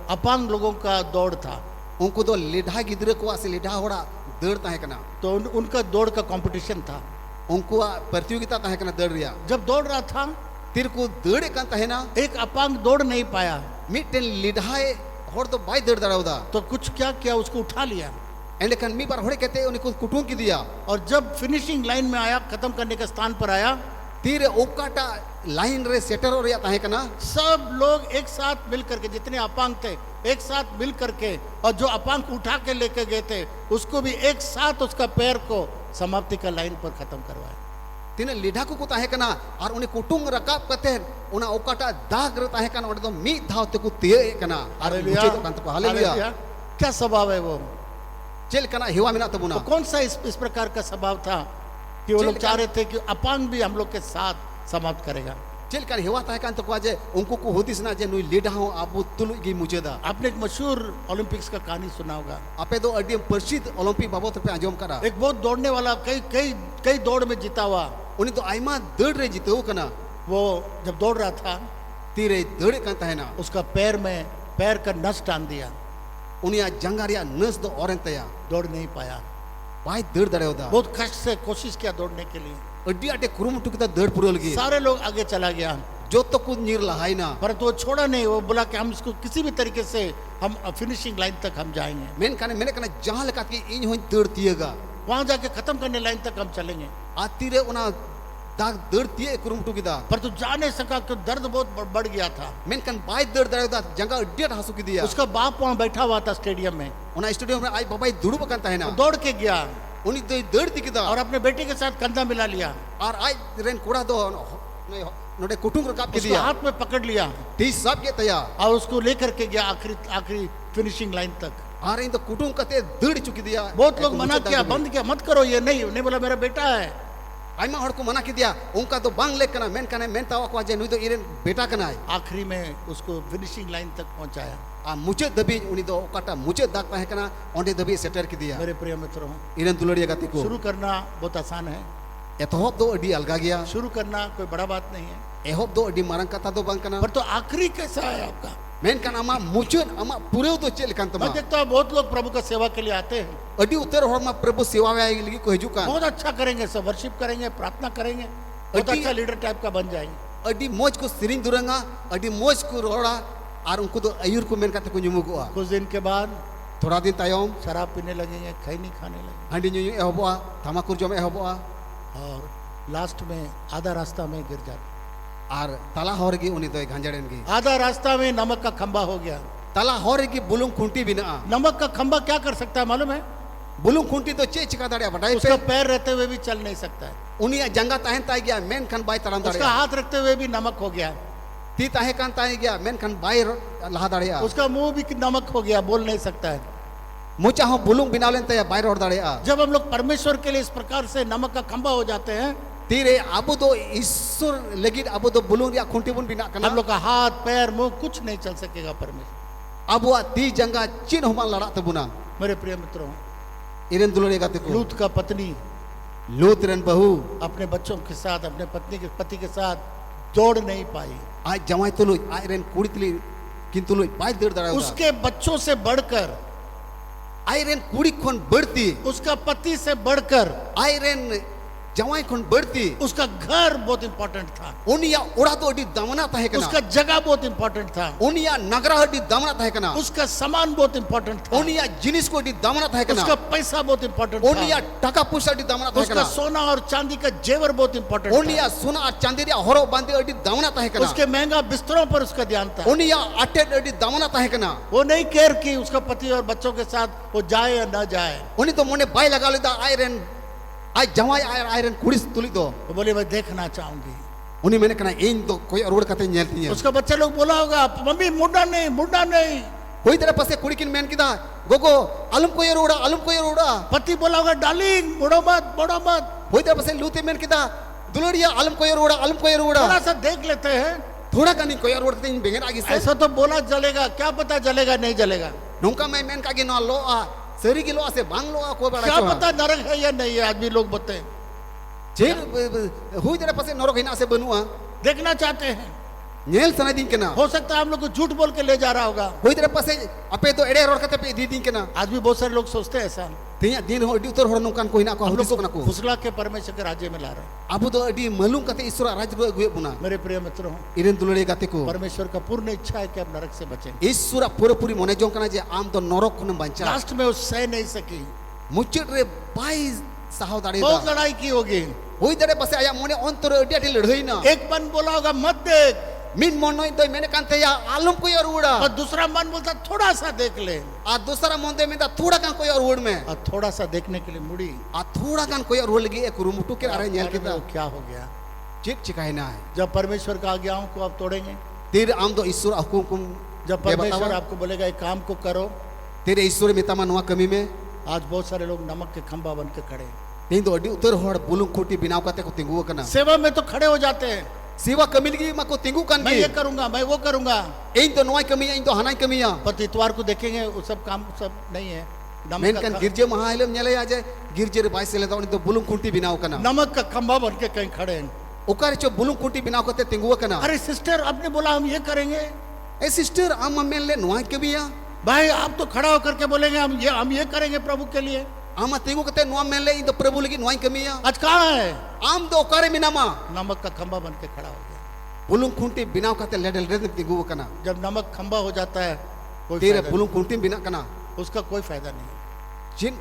अपांग लोगों का दौड़ था, उनको तो लेढ़ा गिदरे को आसे लेढ़ा होड़ा दौड़ ताहे कना तो उनका दौड़ का कंपटीशन था। उनकुआ प्रतियोगिता ताहे कना दौड़ रिया जब दौड़ रहा था तिर को दौड़े कान ताहे ना एक अपांग दौड़ नहीं पाया, मिटेन लिढ़ाए हर तो बाय दौड़ दाड़ावदा तो कुछ क्या किया, उसको उठा लिया एंडकन मी बार होड़े कहते उनको कुटुम की दिया और जब फिनिशिंग लाइन में आया, खत्म करने के स्थान पर आया, तीर ओकाटा लाइन रे सेटर और ताहे कना सब लोग एक साथ मिल करके, जितने अपांग थे एक साथ मिल करके, और जो अपांग उठा के लेके गए थे उसको भी एक साथ उसका पैर को समाप्ति का लाइन पर खत्म करवाया। तीन लीढ़ा को ताहे कना और उन्हें कुटुम रकाब कते उना ओकाटा दाग रे ताहे कना ओडे दो मी धाव ते को तिये कना और मुझे तो कांत को हालेलुया। क्या स्वभाव है वो, चल कना हिवा मिना तबुना तो कौन सा इस प्रकार का स्वभाव था कि वो लोग चाह रहे थे कि अपांग भी हम लोग के साथ समाप्त करेगा। चल कर हिवा ताहे कांत को जे उनको को होतिस ना जे नुई लीढ़ा हो आबू तुलु गी मुजेदा। आपने एक मशहूर ओलंपिक्स का कहानी सुना होगा, आपे दो अडी प्रसिद्ध ओलंपिक बाबत पे आजम करा एक बहुत दौड़ने वाला कई कई कई दौड़ में जीता हुआ, उन्हें तो आइमा दौड़ रे जीतो कना वो जब दौड़ रहा था तीरे दौड़े कांत है ना उसका पैर का नस टान दिया, उनिया जंगारिया नस दो औरन तया दौड़ नहीं पाया, बाय दौड़ दड़ेवदा बहुत कष्ट से कोशिश किया दौड़ने के लिए, अड्डी आटे कुरुमुटु किता दौड़ पुरल गी सारे लोग आगे चला गया, जो तो कुछ नीर लहाई ना परंतु वो छोड़ा नहीं, वो बोला कि हम इसको किसी भी तरीके से हम फिनिशिंग लाइन तक हम जाएंगे, मैंने कना जहां लगा कि इन हो दौड़ तिएगा वहां जाके खत्म करने लाइन तक हम चलेंगे। आती रे उना दाग दौड़ तिए कुरुमुटु किता पर तू जा नहीं सका क्योंकि दर्द बहुत बढ़ गया था। मैंने कन बाय दौड़ दड़ेवदा जंगा अड्डी हसु की दिया उसका बाप वहां बैठा हुआ था स्टेडियम में, उना स्टेडियम में आई बाबाई दुड़ु बकनता है ना दौड़ के गया उनी दौड़ तिकिदा और अपने बेटे के साथ कंधा मिला लिया और आई रेन कुड़ा दो नोडे कुटुंग रकाब के उसको दिया हाथ में पकड़ लिया ती सब के तया और उसको लेकर के गया आखिरी फिनिशिंग लाइन तक। आ रही तो कुटुंब कते दौड़ चुकी दिया बहुत लोग मना किया, बंद किया, मत करो ये नहीं बोला मेरा बेटा है, आइमा हड़ को मना की दिया उनका तो बांग लेक कना मेन कने मेन तावा को जे नुई तो इरेन बेटा कना आखिरी में उसको फिनिशिंग लाइन तक पहुंचाया। आ मुझे दबी उनी तो ओकाटा मुझे दाग ताहे कना ओंडे दबी सेटर की दिया। मेरे प्रिय मित्रों, इरेन दुलड़िया गाती को शुरू करना बहुत आसान है, एतहोब दो अडी अलगा गया, शुरू करना कोई बड़ा बात नहीं है, एहोब दो अडी मारंग कथा दो बांग कना पर तो आखिरी कैसा है आपका, मेन कना अमा मुझे अमा पूरे तो चल कांत मैं देखता हूँ बहुत लोग प्रभु का सेवा के लिए आते हैं, अडी उत्तर होर मा प्रभु सेवा में आएगी को हिजू का बहुत अच्छा करेंगे, सब वर्शिप करेंगे, प्रार्थना करेंगे, बहुत अच्छा लीडर टाइप का बन जाएंगे, अडी मौज को सिरिंग दुरंगा अडी मौज को रोड़ा और उनको तो अयुर को मेन काते को जुमुगोआ। कुछ दिन के बाद थोड़ा दिन तायम शराब पीने लगेंगे, खैनी खाने लगेंगे, हांडी न्यू एहबोआ तमाकुर जमे एहबोआ और लास्ट में आधा रास्ता में गिर जाते, और तला होरगी उनी तो गांजड़न की आधा रास्ता में नमक का खंबा हो गया। तला होरगी बुलुंग खुंटी बिना नमक का खंबा क्या कर सकता है मालूम है, बुलुंग खुंटी तो चे चिका दाड़िया बटाई उसका पे पैर रहते हुए भी चल नहीं सकता है, उनी जंगा ताहन ताई गया मेन खन बाई तराम उसका दाड़िया हाथ रखते हुए भी नमक हो गया, ती ताहे कान ताई गया मेन खन बाई लहा दाड़िया उसका मुंह भी नमक हो गया, बोल नहीं सकता है। मुचा हो बुलुंग बिना लेन तया बाई रोड दाड़िया। जब हम लोग परमेश्वर के लिए इस प्रकार से नमक का खंबा हो जाते हैं, तीरे अबु दो ईश्वर लगी अबु दो बुलुंग या खुंटी बुन बिना कना हम लोग का हाथ पैर मुंह कुछ नहीं चल सकेगा परमेश्वर। अब वह ती जंगा चिन्ह हुमान लड़ा तबुना। मेरे प्रिय मित्रों, इरन दुलड़े गाते को लूत का पत्नी लूत रन बहू अपने बच्चों के साथ, अपने पति के साथ दौड़ नहीं पाई, आज जमाई तुलु आई रेन कुड़ी तुली किंतु लुई बाई दौड़ दड़ा उसके बच्चों से बढ़कर, आई रेन कुड़ी खोन बढ़ती, उसका पति से बढ़कर आई रेन जमाई खोन बढ़ती, उसका घर बहुत इंपॉर्टेंट था, उनिया उड़ा तो अडी दमना था है कना, उसका जगह बहुत इंपॉर्टेंट था, उनिया नगरा अडी दमना था है कना, उसका सामान बहुत इंपॉर्टेंट था, उनिया जिनिस को अडी दमना था है कना, उसका पैसा बहुत इंपॉर्टेंट था, उनिया टका पैसा अडी दमना था है उसका कना, सोना और चांदी का जेवर बहुत इंपॉर्टेंट था, उनिया सोना और चांदी रे हरो बांधे अडी दमना था है कना, उसके महंगा बिस्तरों पर उसका ध्यान था, उनिया अटे अडी दमना था है कना, वो नहीं केयर की उसका पति और बच्चों के साथ वो जाए या ना जाए, उनी तो मोने बाई लगा लेदा आयरन आज जमाई आयरन कुड़िस तुली दो तो बोले मैं देखना चाहूंगी, उन्हीं मैंने कहा इन तो कोई रोड कते नेलती है उसका बच्चा लोग बोला होगा मम्मी मुंडा नहीं, कोई तरह पसे कुड़ी किन मैन किदा गोगो अलम को ये रोड़ा पति बोला होगा डार्लिंग मुड़ो मत, कोई तरह पसे लूते मैन किदा दुलड़िया अलम को ये रोड़ा थोड़ा सा देख लेते हैं, थोड़ा का नहीं कोई रोड कते बेंगन आगे से ऐसा तो बोला जलेगा, क्या पता जलेगा नहीं जलेगा, नौका मैं मैन का गिनो लो आ सरी किलो से बांग लो आ कोई बड़ा क्या पता नरक है या नहीं है, आदमी लोग बताए जेर हुई तरह पसे नरक हिना से बनुआ देखना चाहते हैं, नेल सना दिन के ना हो सकता है हम लोग को झूठ बोल के ले जा रहा होगा, कोई तरह पसे अपे तो एड़े रोड कते पे दी दिन के ना आज भी बहुत सारे लोग सोचते हैं ऐसा, तेया दिन हो अडी उतर हर नोकान को हिना को हम लोग हुदिस कना को को फुसला के परमेश्वर के राज्य में ला रहे हैं। अबु दो अडी मालूम कते ईश्वर राज को अगुए बुना मेरे प्रिय मित्रों, इरेन दुलड़े गाते को परमेश्वर का पूर्ण इच्छा है कि आप नरक से बचें। ईश्वर पूरे पूरी मने जों कना जे आम दो नरक खन बंचा लास्ट में वो सह नहीं सकी, मुचट रे बाई साहो दाड़े बहुत दा लड़ाई की होगी। होई दरे पसे आया मने अंतर अडी अडी लड़ई ना एक मन बोला होगा मत देख, मिन मनोय दो मैंने कांते या आलम को और उड़ा और दूसरा मन बोलता थोड़ा सा देख ले, आ दूसरा मन दे में दा थोड़ा कान कोई और उड़ में और थोड़ा सा देखने के लिए मुड़ी। आ थोड़ा कान कोई और उड़ लगी एक रुमुटू के अरे नेल अरे के दा वो क्या हो गया? चिट चिकाई ना है जब परमेश्वर का आज्ञाओं को आप तोड़ेंगे, तेरे आम दो ईश्वर हुकुम जब परमेश्वर आपको बोलेगा एक काम को करो, तेरे ईश्वर मितामा नुआ कमी में आज बहुत सारे लोग नमक के खंभा बन के खड़े हैं। तीन दो अडी उतर होड़ बुलुंग खोटी बिनाव काते को तिंगु कना सेवा में तो खड़े हो जाते हैं, सेवा कमी लगी मा को तिंगु कान मैं की ये करूंगा, मैं वो करूंगा, इन तो नुआ कमी इन तो हनाई कमी आ पर इतवार को देखेंगे वो सब काम सब नहीं है। मेन कान गिरजे महाइलम नेले आ जाए गिरजे रे बाई से ले तो तो बुलुंग खोटी बिनाव कना नमक का खंभा बन के कहीं खड़े हैं। ओकर चो बुलुंग खोटी बिनाव कते तिंगु कना अरे सिस्टर, आपने बोला हम ये करेंगे, ए सिस्टर आम मम्मेन ले नुआ कमी आ भाई आप तो खड़ा होकर के बोलेंगे हम ये करेंगे प्रभु के लिए। आमा तिंगु कते नुआ मेन ले इन तो प्रभु लगी नुआ कमी आ आज कहाँ है? आम दो ओकारे मिनामा नमक का खंभा बन के खड़ा हो गया। बुलुंग खोटी बिनाव कते लेडल रे तिंगु कना जब नमक खंभा हो जाता है कोई तेरे फायदा बुलुंग खोटी बिना कना नहीं, उसका कोई फायदा नहीं है। जिन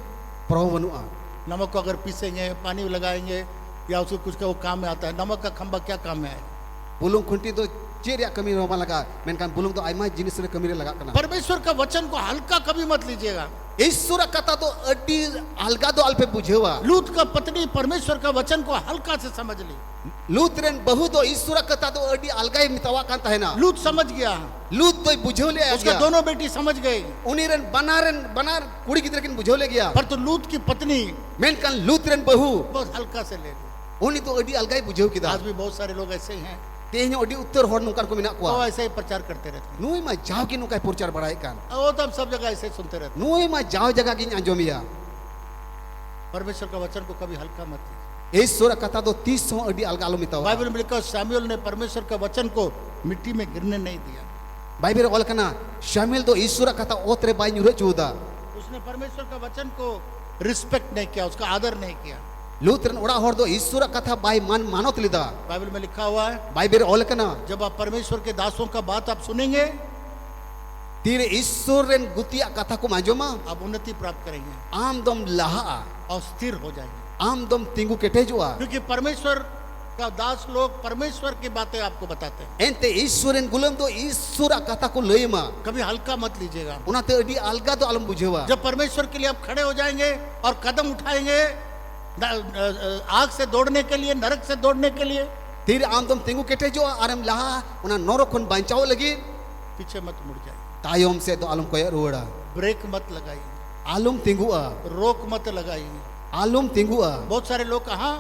प्रभु बनुआ नमक को अगर पीसेंगे, पानी लगाएंगे या उसको कुछ का वो काम में आता है। नमक का खंभा क्या काम में आएगा? बुलुंग खुंटी तो चेरिया कमी रोमा लगा मेनकान बुलुंग तो आइमा जिनिस रे कमी रे लगा कना परमेश्वर का वचन को हल्का कभी मत लीजिएगा। ईश्वर कथा तो अड्डी अलगा तो अल्पे बुझेवा लूत का पत्नी परमेश्वर का वचन को हल्का से समझ ली। लूतरेन बहु तो ईश्वर कथा तो अड्डी अलगा ही मितवा कांता है ना लूत समझ गया, लूत तो बुझेले आ उसका गया दोनों बेटी समझ गई, उनीरेन बनार कुड़ी की तरह बुझेले गया पर तो लूत की पत्नी मेनकान लूतरेन बहु बहुत हल्का से ले ली। उनी तो अड्डी अलगा ही बुझेव किदा आज भी बहुत सारे लोग ऐसे ही हैं, तेहन अड्डी उत्तर होड़ नुकान को मिना वो को ऐसे ही प्रचार करते रहते हैं। नुई मा जाव की नुकाय प्रचार बढ़ाए कान वो तो हम सब जगह ऐसे ही सुनते रहते हैं। नुई मा जाव जगह की अंजोमिया परमेश्वर का वचन को कभी हल्का मत लीजिए। ईश्वर कथा तो 30 अड्डी अलगा लो मितावा बाइबल में लिखा शामुएल ने परमेश्वर का वचन को मिट्टी में गिरने नहीं दिया। बाइबल ऑल कना शामिल तो ईश्वर कथा ओतरे बाई नुरे चूदा उसने परमेश्वर का वचन को रिस्पेक्ट नहीं किया, उसका आदर नहीं किया। लूतरन ओड़ा होड़ दो ईश्वर कथा बाई मान मानोत लिदा बाइबल में लिखा हुआ है, बाइबल ऑल कना जब आप परमेश्वर के दासों का बात आप सुनेंगे तीरे ईश्वर रेन गुतिया कथा को माजोमा आप उन्नति प्राप्त करेंगे आम दम लहा और स्थिर हो जाएंगे। आम दम तिंगु केटे जुआ क्योंकि परमेश्वर का दास लोग परमेश्वर की बातें आपको बताते हैं। एंते ईश्वरन गुलम दो ईश्वर कथा को लयमा कभी हल्का मत लीजिएगा। उनाते अडी अलगा तो आलम बुझेवा जब परमेश्वर के लिए आप खड़े हो जाएंगे और कदम उठाएंगे आग से दौड़ने के लिए, नरक से दौड़ने के लिए, तीरे आम दम तिंगु केटे जुआ आरम लहा उना नरकन बांचाओ लगी पीछे मत मुड़ जाइए, तायम से तो आलम कोय रोड़ा ब्रेक मत लगाइए, आलम तिंगुआ रोक मत लगाइए। आलम तिंगुआ बहुत सारे लोग कहा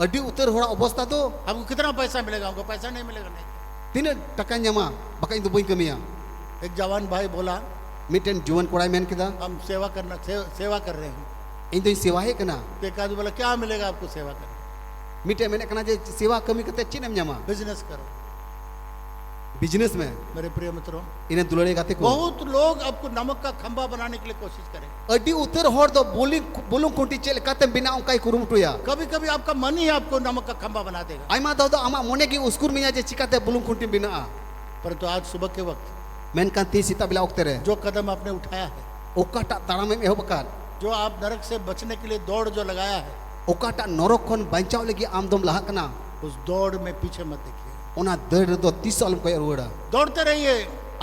अड्डी उतर होड़ा अवस्था तो हमको कितना पैसा मिलेगा, हमको पैसा नहीं मिलेगा। नहीं, तीन टका जमा बका तो बई कमिया एक जवान भाई बोला मिटेन जुवन कोड़ा मेन किदा हम सेवा कर रहे हैं। इन तो सेवाए कना तो एक आदमी बोला क्या मिलेगा आपको सेवा करने? मिटे मैंने कना जे सेवा कमी करते चिन्ह जमा बिजनेस करो। बिजनेस में मेरे प्रिय मित्रों, इन्हें दुलड़े गाते को बहुत लोग आपको नमक का खंभा बनाने के लिए कोशिश करेंगे। अड्डी उतर होड़ दो बोलूं कोटी चेल काते बिना उनका कुरुमुटुया कभी कभी आपका मन ही आपको नमक का खंभा बना देगा। आइमा दो तो आमा मोने की उसकुर मिया जे चिकाते बोलूं कोटी बिना परंतु आज सुबह के वक्त मैन का ती सीता बिला उठते रहे जो कदम आपने उठाया है, ओकाटा ताड़ा में हो बकार जो आप नरक से बचने के लिए दौड़ जो लगाया है, ओकाटा नरक खन बचाव लगी आमदम लहा कना उस दौड़ में पीछे मत देखिए। ओना दर्द दो 30 साल को रोड़ा दौड़ते रहिए,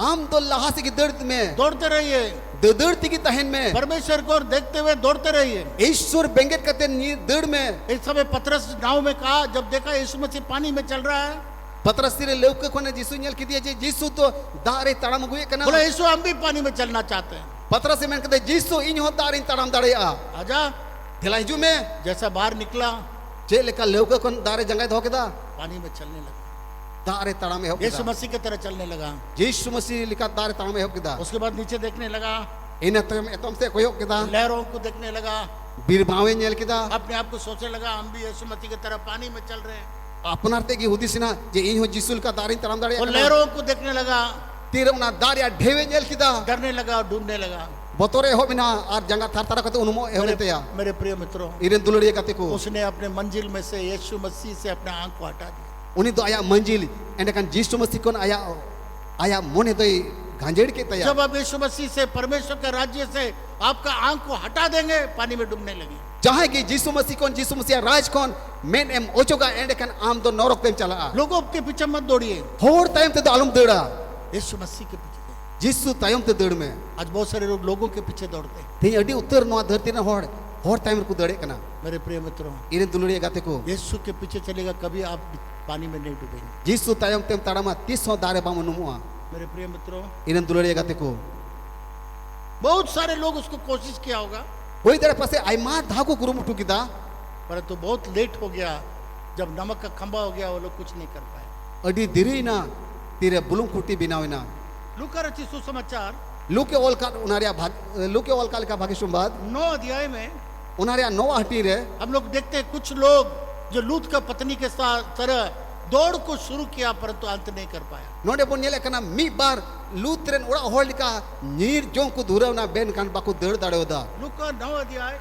आम तो लहा से की दर्द में दौड़ते रहिए, दर्द की तहन में परमेश्वर को देखते हुए दौड़ते रहिए। ईश्वर बेंगेट करते दर्द में इस समय पतरस नाव में कहा, जब देखा यीशु मसीह पानी में चल रहा है, पतरस रे लेवके कोने जीसु नेल की दिया जीसु तो दारे ताड़म गुए कना बोले यीशु हम भी पानी में चलना चाहते हैं। पतरस से मैंने कहते जीसु इन हो दारे ताड़म दाड़े आजा। दिलाइजू में जैसा बाहर निकला जे लेका लेवके कोन दारे जंगाय धोके दा पानी में चलने लगा, दारे ताड़म में हो यीशु मसीह की तरह चलने लगा। यीशु मसीह लिखा दारे ताड़म में हो किदा उसके बाद नीचे देखने लगा, इन तम से कोयो किदा लहरों को देखने लगा, बीरबावे नेल किदा अपने आप को सोचने लगा हम भी यीशु मसीह की तरह पानी में चल रहे हैं। अपनारते की हुदिसिना जे इन हो जीसुल का दारे ताड़म दाड़े और लहरों को देखने लगा, तीर उना दारिया ढेवे नेल किदा डरने लगा और डूबने लगा। botore ho mina ar janga thar thar kate unumo ehole teya मेरे प्रिय मित्रों, iren duluriya kate ko उसने अपने मंजिल में से यीशु मसीह से अपने आंख को हटा दिया। uni do aya manjil endakan jisu masi kon aya mone doi ganjed ke teya जब आप यीशु मसीह से, परमेश्वर के राज्य से आपका आंख को हटा देंगे, पानी में डूबने लगे। jahay ki jisu masi raj kon men em ochoga endakan am do norok tem chala लोगों के पीछे मत दौड़िए, hor time te do alum deura यीशु मसीह के पीछे। jisu tayom te deud me आज बहुत सारे लोग लोगों के पीछे दौड़ते हैं। te adi uttar noa dharti na hor time ku dade kana मेरे प्रिय मित्रों, iren duluriya gate ko यीशु के पीछे चलेगा, कभी आप पानी में नहीं डूबेंगे। jisu tayom tem tarama 30 dare bam numua मेरे प्रिय मित्रों, iren duluriya gate ko बहुत सारे लोग उसको कोशिश किया होगा, koi dare pase aima dhaku kurumutu kida परंतु बहुत लेट हो गया। जब नमक का खंभा हो गया, वो लोग कुछ नहीं कर पाए। adi diri na tire bulung kuti binawina लूका रचित सुसमाचार luke olka unaria bhag luke olka ka bhagi sumbad 9 अध्याय में unaria noa hati re हम लोग देखते हैं कुछ लोग जो लूत का पत्नी के साथ तरह दौड़ को शुरू किया, परंतु अंत नहीं कर पाया। nonde bon nyele kana mi bar lutren ora hol ka nir jong ku durawna ben kan baku deur dadeoda लूका 9 अध्याय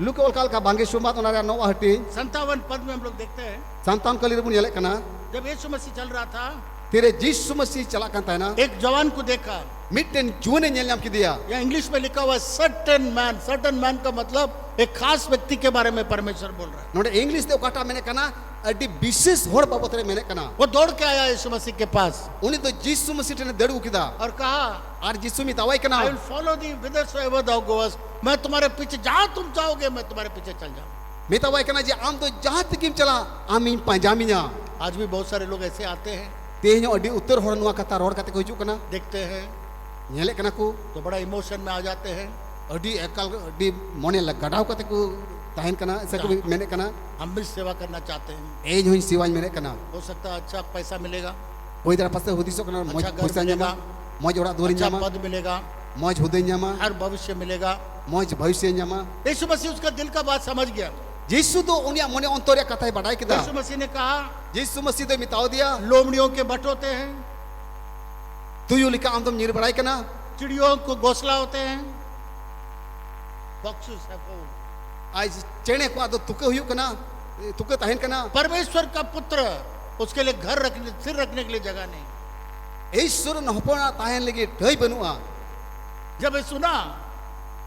luke olka ka bhagi sumbad unaria noa hati 57 पद में हम लोग देखते हैं, santam kalir bon nyele kana जब यीशु मसीह चल रहा था, tire jisu masi chala kan taina एक जवान को देखा। mitten juane nyel nyam kidia या इंग्लिश में लिखा हुआ है सर्टेन मैन। सर्टेन मैन का मतलब एक खास व्यक्ति के बारे में परमेश्वर बोल रहा है। nonde english te okata mene kana adi bishes hor babotre mene kana वो दौड़ के आया यीशु मसीह के पास uni to jisu masi tene dedu kida और कहा, ar jisu mi tawai I kana will follow the whithersoever thou goest। मैं तुम्हारे पीछे, जहां तुम जाओगे मैं तुम्हारे पीछे चल जाऊंगा। mi tawai kana je am to jahat kim chala amin panjaminya आज भी बहुत सारे लोग ऐसे आते हैं, tehnyo adi uttar hor nuwa kata ror kate ko hiju kana देखते हैं nyele kana ku तो बड़ा इमोशन में आ जाते हैं। adi ekal adi mone la gadaw kate ku tahen kana se ko mene kana हम भी सेवा करना चाहते हैं, ei hoin siwan mene kana हो सकता है अच्छा पैसा मिलेगा, koi dara passe hudiso kana moj अच्छा घर poisa मिलेगा, nyama moj ora dorin अच्छा nyama पद मिलेगा, moj hudai nyama हर भविष्य मिलेगा। moj bhavishya nyama यीशु मसीह उसका दिल का बात समझ गया। jisu do unia mone ontorya kathai badai kida यीशु मसीह ने कहा, jisu masi do mitao dia लोमड़ियों के बट होते हैं, tuyu lika am dom nyir badai kana चिड़ियों को घोंसला होते हैं, बॉक्सेस है वो। आज चेणे को ado tuke huyu kana tuke tahen kana परमेश्वर का पुत्र, उसके लिए घर रखने, सिर रखने के लिए जगह नहीं। ईश्वर न hopona tahen lagi dhai banua जब ये सुना,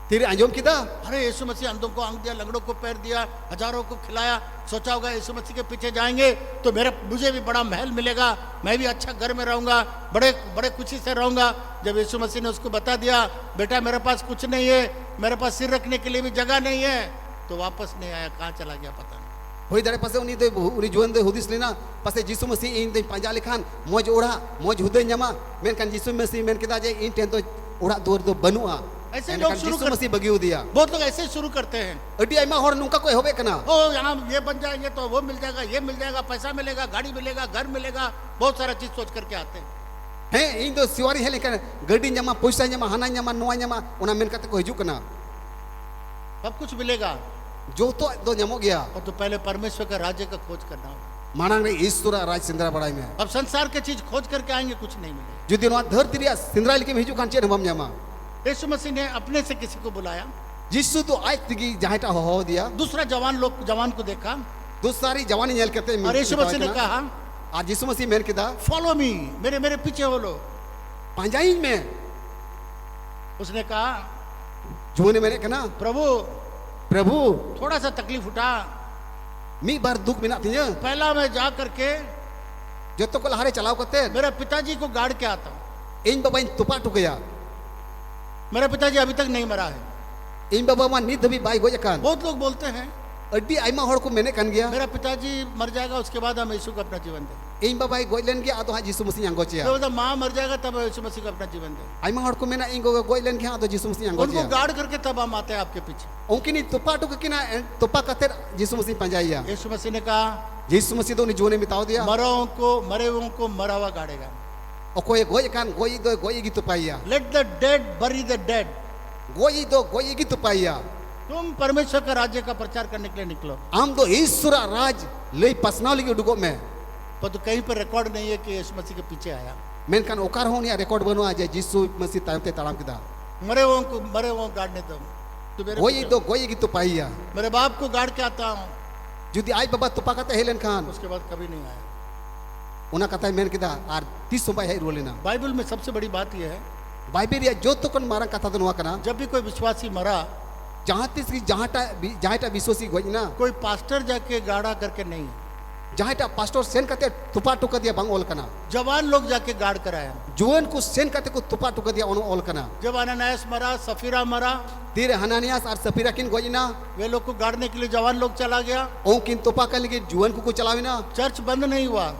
tire anjom kida अरे यीशु मसीह अंधों को आंख दिया, लंगड़ों को पैर दिया, हजारों को खिलाया, सोचा होगा यीशु मसीह के पीछे जाएंगे तो मुझे भी बड़ा महल मिलेगा, मैं भी अच्छा घर में रहूंगा, बड़े बड़े खुशी से रहूंगा। जब यीशु मसीह ने उसको बता दिया, बेटा मेरे पास कुछ नहीं है, मेरे पास सिर रखने के लिए भी जगह नहीं है, तो वापस नहीं आया, कहाँ चला गया पता नहीं। hoi dare passe uni do uni juan do hudis lena passe jisu masi in de panja lekhan moj ora moj hudai nyama men kan jisu masi men kida je in ten do ora dor do banua ऐसे लोग शुरू jisu कर, masi bagi dia बहुत लोग ऐसे ही शुरू करते हैं। adi aima hor nungka ko hobe kana ओ यहाँ ये बन जाएंगे तो वो मिल जाएगा, ये मिल जाएगा, पैसा मिलेगा, गाड़ी मिलेगा, घर मिलेगा, बहुत सारा चीज सोच करके आते हैं। he in do siwari hele kan gadi nyama poisa nyama hana nyama noa nyama ona men kate ko hiju kana सब कुछ मिलेगा, joto do nyamo gya और तो पहले परमेश्वर का राज्य का खोज करना होगा। manang re ishura raj sindra badai me अब संसार के चीज खोज करके आएंगे, कुछ नहीं मिलेगा। judi noa dharti ria sindra likim hiju kan chen bam nyama यीशु मसीह ने अपने से किसी को बुलाया, jisu to aj tigi jahata ho dia दूसरा जवान को देखा dusari jawani nyel kate और यीशु मसीह ने कहा, ar jisu masi men kida follow me, मेरे पीछे हो लो। panjain me उसने कहा, juane mene kana प्रभु प्रभु थोड़ा सा तकलीफ उठा, मी बार दुख मिना तिnya पहला मैं जा करके joto ko lahare chalao kate मेरा पिताजी को गाड़ के आता हूँ। in babain tupa tukaya मेरा पिताजी अभी तक नहीं मरा है। in baba ma nid bhi bai gojakan बहुत लोग बोलते हैं adi aima hor ko mene kan gya मेरा पिताजी मर जाएगा, उसके बाद हम यीशु को अपना जीवन दें। in babai gojlen gya ado ha jisu masi yang तो gochya बोलता माँ मर जाएगा तब यीशु मसीह को अपना जीवन दें। aima hor ko mena ingo gojlen gya ado jisu masi yang उनको gochya गाड़ करके तब हम आते हैं आपके पीछे। unkini tupa tukina tupa kate jisu masi panjaiya यीशु मसीह ने कहा, jisu masi do ni juane mitao dia मरे हुओं को मरा हुआ गाड़ेगा। okoy gojakan goyi do goyi gi tupaiya let the dead बरी the dead. goyi do goyi gi tupaiya तुम परमेश्वर का राज्य का प्रचार करने के लिए निकलो, am do ishura raj lei pasnao ligi udugo me पर तो कहीं पर रिकॉर्ड नहीं है कि यीशु मसीह के पीछे आया। menkan okar hon ya record banua je jisu masi tayam te talam kida मरे वो गाड़ने दो। तो goy do goy gitu paya मेरे बाप को गाड़ के आता हूँ, judi ai baba tupa kata helen khan उसके बाद कभी नहीं आया। una kata men kida ar tis sombai hai rolina Bible में सबसे बड़ी बात यह है, bible ya jotto kon marang kata do noa kana जब भी कोई विश्वासी मरा, jahan tis ki jahata biswasi goj na कोई पास्टर जाके गाड़ा करके नहीं, jahata pastor sen kate tupa tuka dia bang ol kana जवान लोग जाके गाड़ कराया। juan ku sen kate ku tupa tuka dia ono ol kana जब अननायास मरा, सफीरा मरा, tir hananias ar sapira kin goj na वे लोग को गाड़ने के लिए जवान लोग चला गया, on kin tupa kan lagi juan ku chalawina church बंद नहीं हुआ,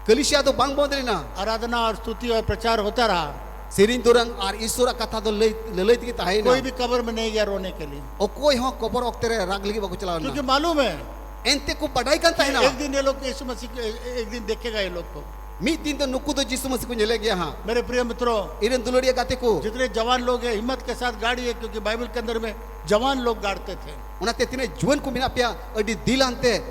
kalisya do bang bodrina आराधना और स्तुति और प्रचार होता रहा। serin durang ar isura kata do lelai tiki tahaina कोई भी कब्र में नहीं गया रोने के लिए, o koi ho kopor oktere rag lagi baku chalawina क्योंकि मालूम है ente ku badai kan tahina एक दिन ये लोग यीशु मसीह को एक दिन देखेगा ये लोग को। mid din do nuku do jisu masih ku nyele gya ha मेरे प्रिय मित्रों, iren duluriya gate ku जितने जवान लोग हैं हिम्मत के साथ गाड़िए, क्योंकि बाइबल के अंदर में जवान लोग गाड़ते थे। onate tine juan ku mina pya adi dilante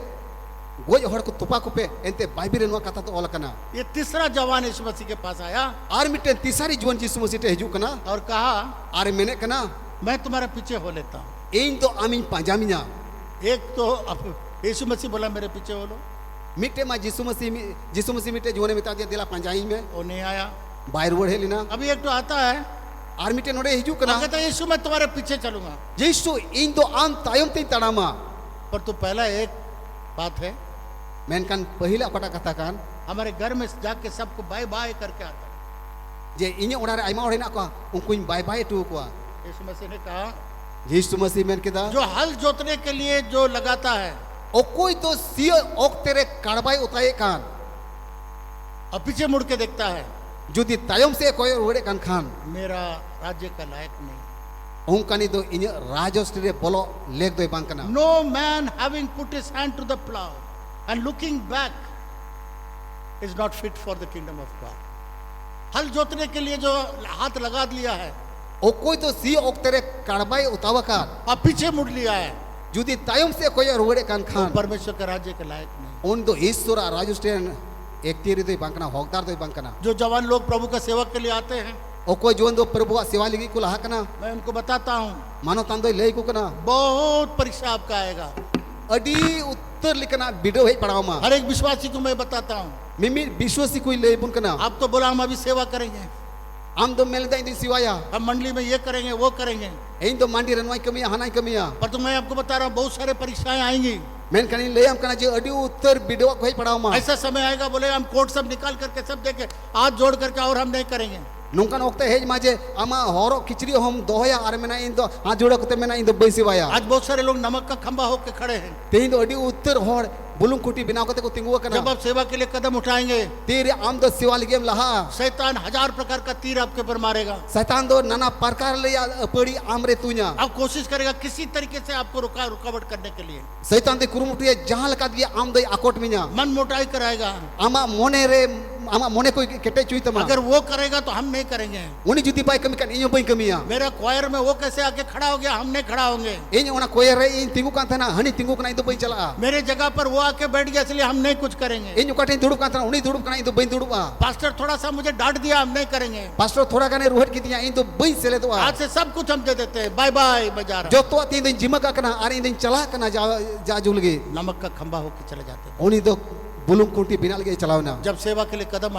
goj hor ku tupa ku pe ente bible no kata to ol kana ये तीसरा जवान यीशु मसीह के पास आया ar miten tisari juan jisu masih te hiju kana और कहा, ar mene kana मैं तुम्हारा पीछे हो लेता हूँ। ein do amin panjaminya एक तो यीशु मसीह बोला मेरे पीछे हो लो, mite ma jisu masih mite juan mita dia dila panjai me वो नहीं आया। bair word helina अभी एक तो आता है, ar mite node hiju वो kana कहता है यीशु मैं तुम्हारे पीछे चलूंगा, jisu ein do am tayom te tanama पर तो पहला एक बात है, menkan pahila kata katakan हमारे घर में जाके सबको बाय बाय करके आता है। je inya orare aima orena ko unkuin bye bye tu ko यीशु मसीह ने कहा, jisu masih men kita जो हल जोतने के लिए जो लगाता है okoi to sia ok tere karbai utai kan और पीछे मुड़ के देखता है, judi tayom se koy rode kan khan मेरा राज्य का लायक नहीं। ongkani do inya rajostri bolo leg doi bang kana No man having put his hand to the plow and looking back is not fit for the kingdom of God. हल जोतने के लिए जो हाथ लगा लिया है okoi to sia ok tere karbai utawa kan और पीछे मुड़ लिया है, judi tayom se koy rode kan khan परमेश्वर के राज्य के लायक नहीं। on do isura rajostri ektiri doi bang kana hokdar doi bang kana जो जवान लोग प्रभु का सेवक के लिए आते हैं, okoi juan do prabhu sewa ligi kula hakana मैं उनको बताता हूँ mano tandoi lei ku kana बहुत परीक्षा आपका आएगा। adi uttar likana video hei padawma हर एक विश्वासी को मैं बताता हूँ, mimi biswasi koi lei bun kana आप तो बोला हम अभी सेवा करेंगे, am do melda indi siwaya हम मंडली में ये करेंगे वो करेंगे, ein do mandi ranwai kamiya hanai kamiya पर तो मैं आपको बता रहा हूँ बहुत सारे परीक्षाएं आएंगी। menkan in leyam kana je adi uttar video ko hei padawma ऐसा समय आएगा बोले हम कोट सब निकाल करके सब देके हाथ जोड़ करके और हम नहीं करेंगे। nungkan okta hej maje ama horo kichri hom dohoya ar mena in do ha joda kote mena in do bai siwaya आज बहुत सारे लोग नमक का खंभा होके खड़े हैं, tein do adi uttar hor bulung kuti binaw kote ko tinguwa जब kana आप सेवा के लिए कदम उठाएंगे tere am do siwa ligem laha शैतान 1000 प्रकार का तीर आपके ऊपर मारेगा। satan do nana parkar leya padi amre tunya आप कोशिश करेगा किसी तरीके से आपको रुकावट करने के लिए, satan de kurumutu jahan ka dia am do akot minya मन मोटाई कराएगा। ama mone re ama mone koi kete chui tama अगर वो करेगा तो हम नहीं करेंगे। uni judi bai kami kan inyo bai kamiya मेरा क्वायर में वो कैसे आके खड़ा हो गया, हम नहीं खड़ा होंगे। inyo ona koyer re in tingu kan thana hani tingu kana in do bai chala मेरे जगह पर वो आके बैठ गया इसलिए हम नहीं कुछ करेंगे। inyo katin dudup kan thana uni dudup kana in do bai dudup a pastor थोड़ा सा मुझे डांट दिया, हम नहीं करेंगे। pastor thoda gane ruhet kitiya in do bai sele do a आज से सब कुछ हम दे देते हैं, बाय बाय बजा रहा। joto tin din jimaka kana ar in din chala kana ja julgi नमक का खंभा होके चले जाते हैं। uni do bulung kunti binal ge chalawna जब सेवा के लिए कदम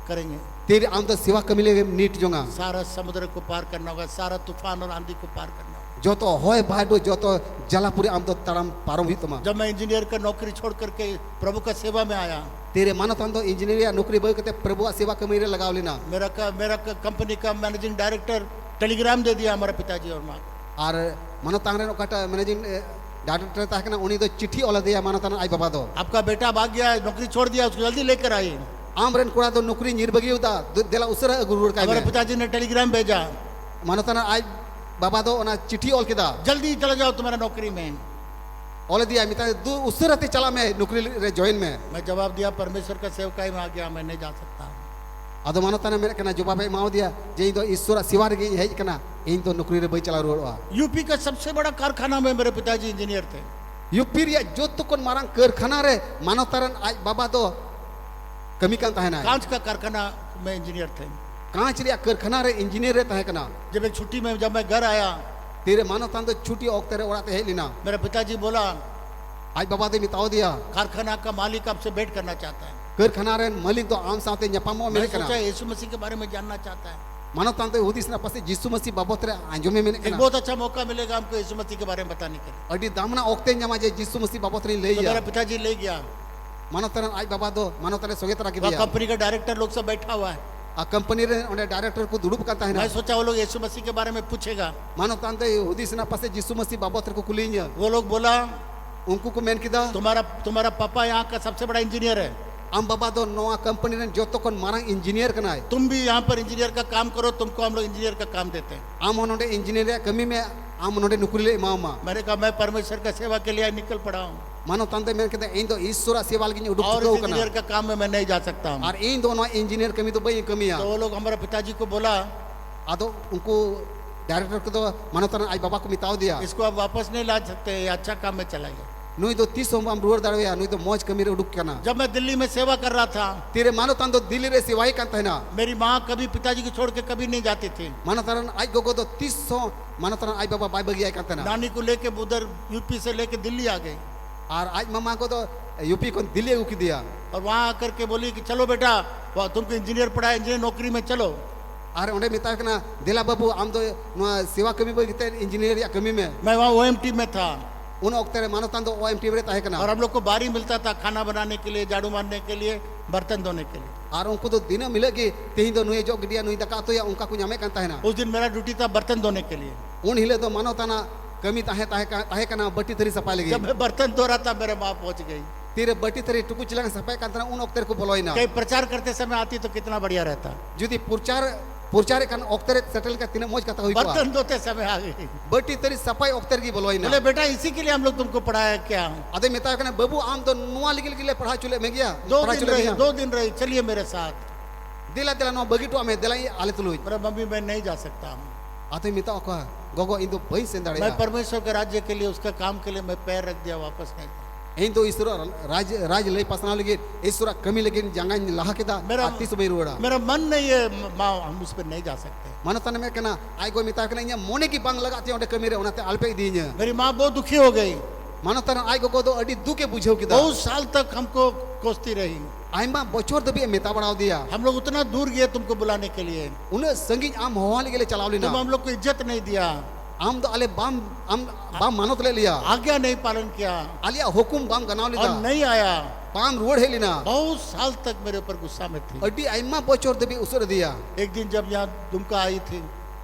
करेंगे, tere am do siwa kamile nit jonga सारा समुद्र को पार करना होगा, सारा तूफान और आंधी को पार करना होगा। joto hoy bhado joto jalapuri am do taram parom hitama जब मैं इंजीनियर का नौकरी छोड़ करके प्रभु का सेवा में आया, tere manatan do engineer nokri bai kate prabhu sewa kamile lagawlina मेरा कंपनी का मैनेजिंग डायरेक्टर टेलीग्राम दे दिया हमारे पिताजी और माँ। ar manatang re okata managing director ta kana uni do chithi ola deya manatan ai baba do आपका बेटा भाग गया है, नौकरी छोड़ दिया, उसको जल्दी लेकर आइए। amren kura do nokri nirbagi uda dela usara gurur kai हमारे पिताजी ने टेलीग्राम भेजा, manatan ai baba do ona chithi ol kida जल्दी चले जाओ तुम्हारा नौकरी में। ola dia mita du usara te chala me nokri re join me मैं जवाब दिया परमेश्वर का सेवकाई में आ गया, मैं नहीं जा सकता। ado manatan mere kana jawab ai mau dia je do isura siwar ge hej kana in do nokri re bai chala ruwa UP का सबसे बड़ा कारखाना में मेरे पिताजी इंजीनियर थे। yupir ya jotto kon marang karkhana re manataran ai baba do kami kan tahena कांच का कारखाना में इंजीनियर थे। कांच रिया कारखाना रे इंजीनियर रे तहे कना जब एक छुट्टी में जब मैं घर आया, तेरे मानो तान तो छुट्टी ओक्ते रे ओराते हे लिना मेरा पिताजी बोला आज बाबा दे मिताओ दिया कारखाना का मालिक आपसे भेंट करना चाहता है। कारखाना रे मालिक तो आम साथे न्यापामो मैं मेने कना सोचा यीशु मसीह के बारे में जानना चाहता है। मानो तान तो हुदिस ना पासे यीशु मसीह बाबत रे आंजो में मेने एक कना बहुत अच्छा मौका मिलेगा हमको यीशु मसीह के बारे में बताने के लिए। अडी दामना ओक्ते न्यामा जे यीशु मसीह बाबत रे ले तो या मेरा पिताजी ले गया, मानो तान आज बाबा दो मानो ताने सोगे तरह के वहाँ दिया कंपनी का डायरेक्टर लोग सब बैठा हुआ है। आ कंपनी रे ओने डायरेक्टर को दुड़ुप करता है ना मैं सोचा वो लोग यीशु मसीह के बारे में पूछेगा। मानो तान तो हुदिस ना पासे यीशु मसीह बाबत रे को कुलिnya वो लोग बोला उनको को मेन किदा तुम्हारा पापा यहाँ का सबसे बड़ा इंजीनियर है, आम बाबा दो नोआ कंपनी रे जोतो कोन मारंग इंजीनियर कना है तुम भी यहाँ पर इंजीनियर का काम करो, तुमको हम लोग इंजीनियर का काम देते हैं। आम नोडे इंजीनियर रे कमी में आम नोडे नुकरी ले मामा मैंने कहा मैं परमेश्वर का सेवा के लिए निकल पड़ा हूँ मानो तान तो मेन किदा इन तो ईश्वर सेवा लगी उडुक और चुका इस कना इंजीनियर का काम में मैं नहीं जा सकता हूँ। और इन दोनों इंजीनियर कमी तो बई कमिया तो वो लोग हमारे पिताजी को बोला आदो उनको डायरेक्टर को तो मानो तान आज बाबा को मिताओ दिया इसको अब वापस नहीं ला सकते, ये अच्छा काम में चला गया। नुई तो 30 हम रुवर दाड़वे नुई तो मौज कमी रे उडुक कना जब मैं दिल्ली में सेवा कर रहा था, तेरे मानो तान तो दिल्ली रे सेवाई करता है ना मेरी माँ कभी पिताजी को छोड़ के कभी नहीं जाती थी। मानो तान आज गोगो तो 30 मानो तान आज बाबा बाई बगिया करता ना नानी को लेके उधर यूपी से लेके दिल्ली आ गई और आज मामा को तो यूपी को दिल्ली उकी दिया और वहाँ आकर के बोली कि चलो बेटा तुमको इंजीनियर पढ़ा, इंजीनियर नौकरी में चलो। और उन्हें मिता कना दिला बाबू आम तो सेवा कमी बगिते इंजीनियर या कमी में मैं वहाँ OMT में था उन वक्त रे मानो तान तो ओएमटी रे ताहे कना और हम लोग को बारी मिलता था खाना बनाने के लिए, झाड़ू मारने के लिए, बर्तन धोने के लिए। और उनको तो दिन मिलेगी तेही तो नुए जो गिडिया नुई दका तो या उनका को न्यामे कांता है ना उस दिन मेरा ड्यूटी था बर्तन धोने के लिए। उन हिले तो मानो ताना कमी ताहे ताहे ताहे कना बट्टी तरी सफाई लगी जब मैं बर्तन धो रहा था मेरे माँ पहुंच गई। तेरे बट्टी तरी टुकु चिलंग सफाई कांता उन वक्त को बोलोई ना कहीं प्रचार करते समय आती तो कितना बढ़िया रहता। जुदी पुरचारे कन वक्त सेटल का तिने मौज कथा हुई बर्तन धोते समय आ गई। बट्टी तरी सफाई वक्त की बोलोई ना बोले बेटा इसी के लिए हम लोग तुमको पढ़ाया क्या? अदे मिता कना बाबू आम तो नुआ लिगिल पढ़ा चुले में गया पढ़ा चुले में 2 दिन रही, चलिए मेरे साथ। दिला दिला नो बगीटो में दिलाई आले तुलुई मेरा मम्मी मैं नहीं जा सकता हूँ, आते मिता को गोगो इंदो बई सेंदाड़े मैं परमेश्वर के राज्य के लिए, उसका काम के लिए मैं पैर रख दिया, वापस नहीं। इन तो ईश्वर राज लई पसना लगे ईश्वर कमी लगे जंगा लाहा केदा मेरा आती सबई रुड़ा मेरा मन नहीं है माँ हम उस पर नहीं जा सकते। मानो तने में कना आई को मिता कना इया मोने की बांग लगाते ओंडे कमी रे ओनाते अल्पे दीnya मेरी माँ बहुत दुखी हो गई। मानो तने आई को दो अडी दुके बुझो केदा बहुत साल तक हमको कोसती रही। आइमा बचोर दबी मिता बढ़ाव दिया हम लोग उतना दूर गए तुमको बुलाने के लिए, उन संगी आम होवाले गेले चलावली ना तुम हम लोग को इज्जत नहीं दिया, आम तो अले बाम मानत ले लिया आज्ञा नहीं पालन किया आलिया हुकुम बाम गनावली और दा नहीं आया। बाम रोड हेलिना बहुत साल तक मेरे ऊपर गुस्सा में थी। अडी आइमा बचोर दबी उसर दिया एक दिन जब यहाँ दुमका आई थी,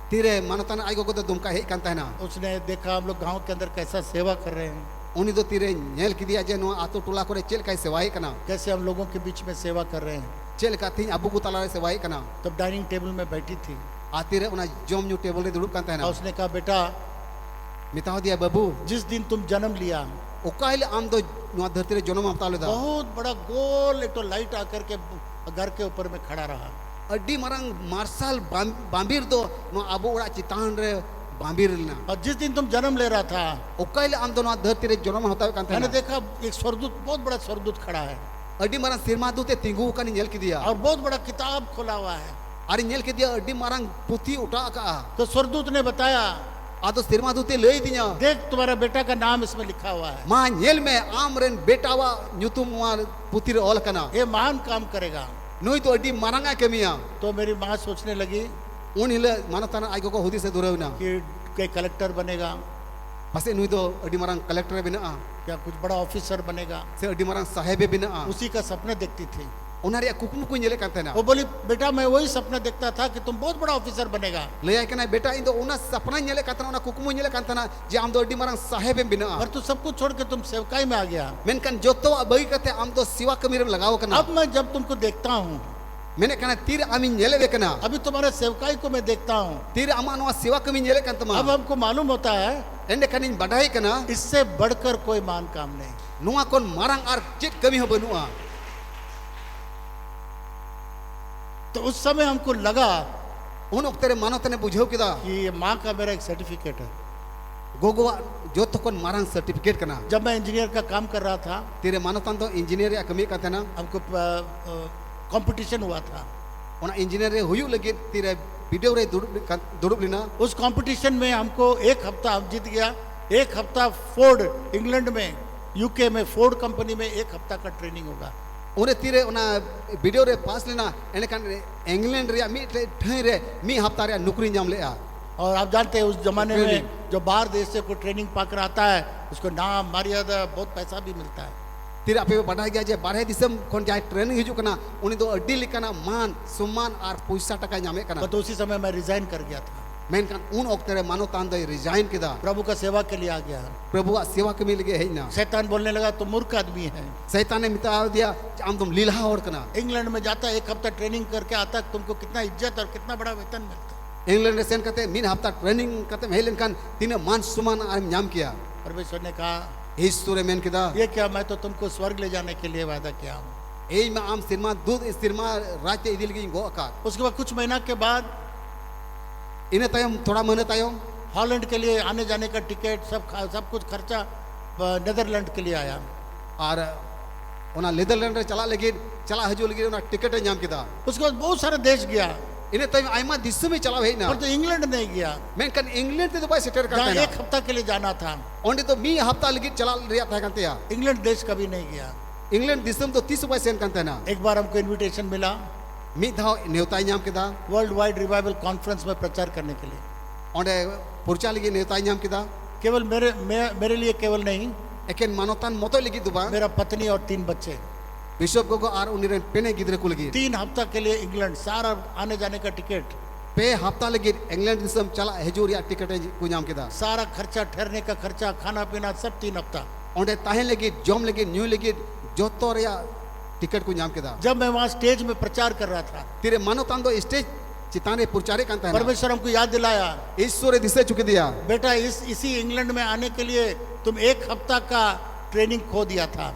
तीरे मानो तने आई को तो दुमका हे कांता है ना उसने देखा हम लोग गांव के अंदर कैसा सेवा कर रहे हैं, उनी तो तीरे नेल की दिया जे नो आतो टोला करे चेल काय सेवाई कना कैसे हम लोगों के बीच में सेवा कर रहे हैं। चेल का थी अबू को तला सेवाई कना तब डाइनिंग टेबल में बैठी थी आती रे उना जोम न्यू टेबल रे दुड़ुप कांता है ना और उसने कहा बेटा मिताओ दिया बाबू जिस दिन तुम जन्म लिया ओकाइल आम दो नुआ धरती रे जनम हमता लेदा बहुत बड़ा गोल एक तो लाइट आकर के घर के ऊपर में खड़ा रहा। अड्डी मरंग मार्शल बांबीर दो नो अबू उड़ा चितान रे बांबीर ना और जिस दिन तुम जन्म ले रहा था ओकाइल आम दो नुआ धरती रे जनम हमता कांता मैंने है देखा एक स्वर्गदूत, बहुत बड़ा स्वर्गदूत खड़ा है अड्डी मरंग सिरमा दूते तिंगू का नेल की दिया और बहुत बड़ा किताब खोला हुआ है। अरे नेल की दिया अड्डी मरंग पुथी उठा का तो स्वर्गदूत ने बताया आ तो सिरमा दूते ले दिया देख तुम्हारा बेटा का नाम इसमें लिखा हुआ है, मां नेल में आम रेन बेटावा न्युतुम वा पुथी रे ऑल कना ये महान काम करेगा। नुई तो अड्डी मरंगा केमिया तो मेरी माँ सोचने लगी उन हिले मानताना आई को हुदी से दुरवना कि कोई कलेक्टर बनेगा, पसे नुई तो अड्डी मरंग कलेक्टर बिना क्या कुछ बड़ा ऑफिसर बनेगा, से अड्डी मरंग साहेब बिना उसी का सपना देखती थी। उनारे कुकुम को नेले कांते ना वो बोली बेटा मैं वही सपना देखता था कि तुम बहुत बड़ा ऑफिसर बनेगा, ले आके ना बेटा इन तो उना सपना नेले कांते ना कुकुम नेले कांते ना जे आम दो अड्डी मरंग साहेब बिना और तू सब कुछ छोड़ के तुम सेवकाई में आ गया। मेनकन जोतो बई कते आम तो सिवा कमीर लगाओ कना अब मैं जब तुमको देखता हूँ, मैंने कना तीर आमी नेले वेकना अभी तुम्हारे सेवकाई को मैं देखता हूँ, तीर अमानो सिवा कमी नेले कांते मा अब हमको मालूम होता है एंडे कनिन बढ़ाई कना इससे बढ़कर कोई महान काम नहीं। नुआ कोन मारंग आर चित कमी हो बनुआ। तो उस समय हमको लगा उन तेरे मानो तने बुझो किदा कि ये माँ का मेरा एक सर्टिफिकेट है। गोगोवा जो तो कोन मारंग सर्टिफिकेट कना जब मैं इंजीनियर का काम कर रहा था, तेरे मानो तन तो इंजीनियर या कमी काते ना हमको कंपटीशन हुआ था ona engineer re huyuk lagi tire video re dudup lina उस कंपटीशन में हमको एक हफ्ता हम जीत गया। एक हफ्ता फोर्ड इंग्लैंड में, यूके में फोर्ड कंपनी में एक हफ्ता का ट्रेनिंग होगा। उने तीरे ओना वीडियो रे पास लेना एने कान इंग्लैंड रे मी ठई रे मी हफ्ता रे नौकरी नाम लेआ। और आप जानते हैं उस जमाने में जो बाहर देश से कोई ट्रेनिंग पाकर आता है उसको नाम मर्यादा बहुत पैसा भी मिलता है। तीरे आपे बढ़ा गया जे बारहे दिसम कोन जाय ट्रेनिंग हिजु कना उनी दो अड्डी लिकना मान सम्मान और पैसा टका नामे कना। तो उसी समय मैं रिजाइन कर गया था। मेनकान उन ओक्ते रे मानो तान दे रिजाइन किदा प्रभु का सेवा के लिए आ गया। प्रभु आ सेवा के मिल गए है ना। शैतान बोलने लगा तुम मूर्ख आदमी है। शैतान ने मिटा दिया आम तुम लीला और कना। इंग्लैंड में जाता एक हफ्ता ट्रेनिंग करके आता तुमको कितना इज्जत और कितना बड़ा वेतन मिलता। इंग्लैंड रे सेन कते मीन हफ्ता ट्रेनिंग कते हेलन कान तिने मान सम्मान आम नाम किया। परमेश्वर ने कहा ईश्वर मेन किदा ये क्या, मैं तो तुमको स्वर्ग ले जाने के लिए वादा किया हूँ। एई में आम सिरमा दूध सिरमा राते इदिल गी गो आका। उसके बाद कुछ महीना के बाद इने तायम थोड़ा महीने तायम हॉलैंड के लिए आने जाने का टिकट सब कुछ खर्चा नेदरलैंड के लिए आया। और ओना नीदरलैंड रे चला हजू लगी ओना टिकट नाम किदा। उसके बाद बहुत सारे देश गया इने तायम आइमा दिस में चला है ना। पर तो इंग्लैंड नहीं गया। मैं कन इंग्लैंड ते तो बाय सेटर जहाँ करता है एक हफ्ता के लिए जाना था ओंडे तो मी हफ्ता लगी चला रिया था करते या इंग्लैंड देश कभी नहीं गया। इंग्लैंड दिसम तो 30 बाय सेन करते ना। एक बार हमको इनविटेशन मिला मी धाव नेवता नाम किदा वर्ल्ड वाइड रिवाइवल कॉन्फ्रेंस में प्रचार करने के लिए। ओंडे पुरचा लगी नेवता नाम किदा केवल मेरे लिए केवल नहीं, एकेन मानोतान मतो लगी दुबा मेरा पत्नी और 3 बच्चे बिशप गोगो आर उनिरे पेने गिदरे को लगी 3 हफ्ता के लिए इंग्लैंड सारा आने जाने का टिकट पे हफ्ता लगी इंग्लैंड दिसम चला हेजूरिया टिकट को नाम किदा। सारा खर्चा, ठहरने का खर्चा, खाना पीना सब 3 हफ्ता। ओंडे ताहे लगी जॉम लगी न्यू लगी जोतो रिया टिकट को नाम किदा। जब मैं वहां स्टेज में प्रचार कर रहा था तेरे मानोतान दो स्टेज चिताने पुरचारे कांता है परमेश्वर हमको याद दिलाया ईश्वर दिसे चुके दिया बेटा इसी इंग्लैंड में आने के लिए तुम 1 हफ्ता का ट्रेनिंग खो दिया था।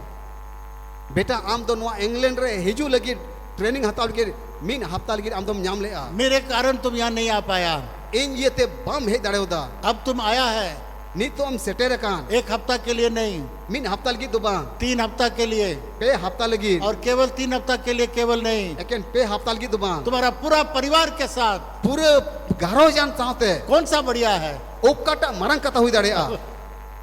बेटा आम दो नुआ इंग्लैंड रे हिजू लगी ट्रेनिंग हताल लगी मीन हफ्ता लगी आम दो नाम ले आ मेरे कारण तुम यहाँ नहीं आ पाया। इन ये ते बम हे दाड़े होदा अब तुम आया है नी तो हम सेटेर कान 1 हफ्ता के लिए नहीं, मीन हफ्ता लगी दुबा 3 हफ्ता के लिए पे हफ्ता लगी और केवल 3 हफ्ता के लिए केवल नहीं, लेकिन पे हफ्ता लगी दुबा तुम्हारा पूरा परिवार के साथ पूरे घरों जान चाहते कौन सा बढ़िया है। ओपकाटा मरंग कथा हुई दाड़े आ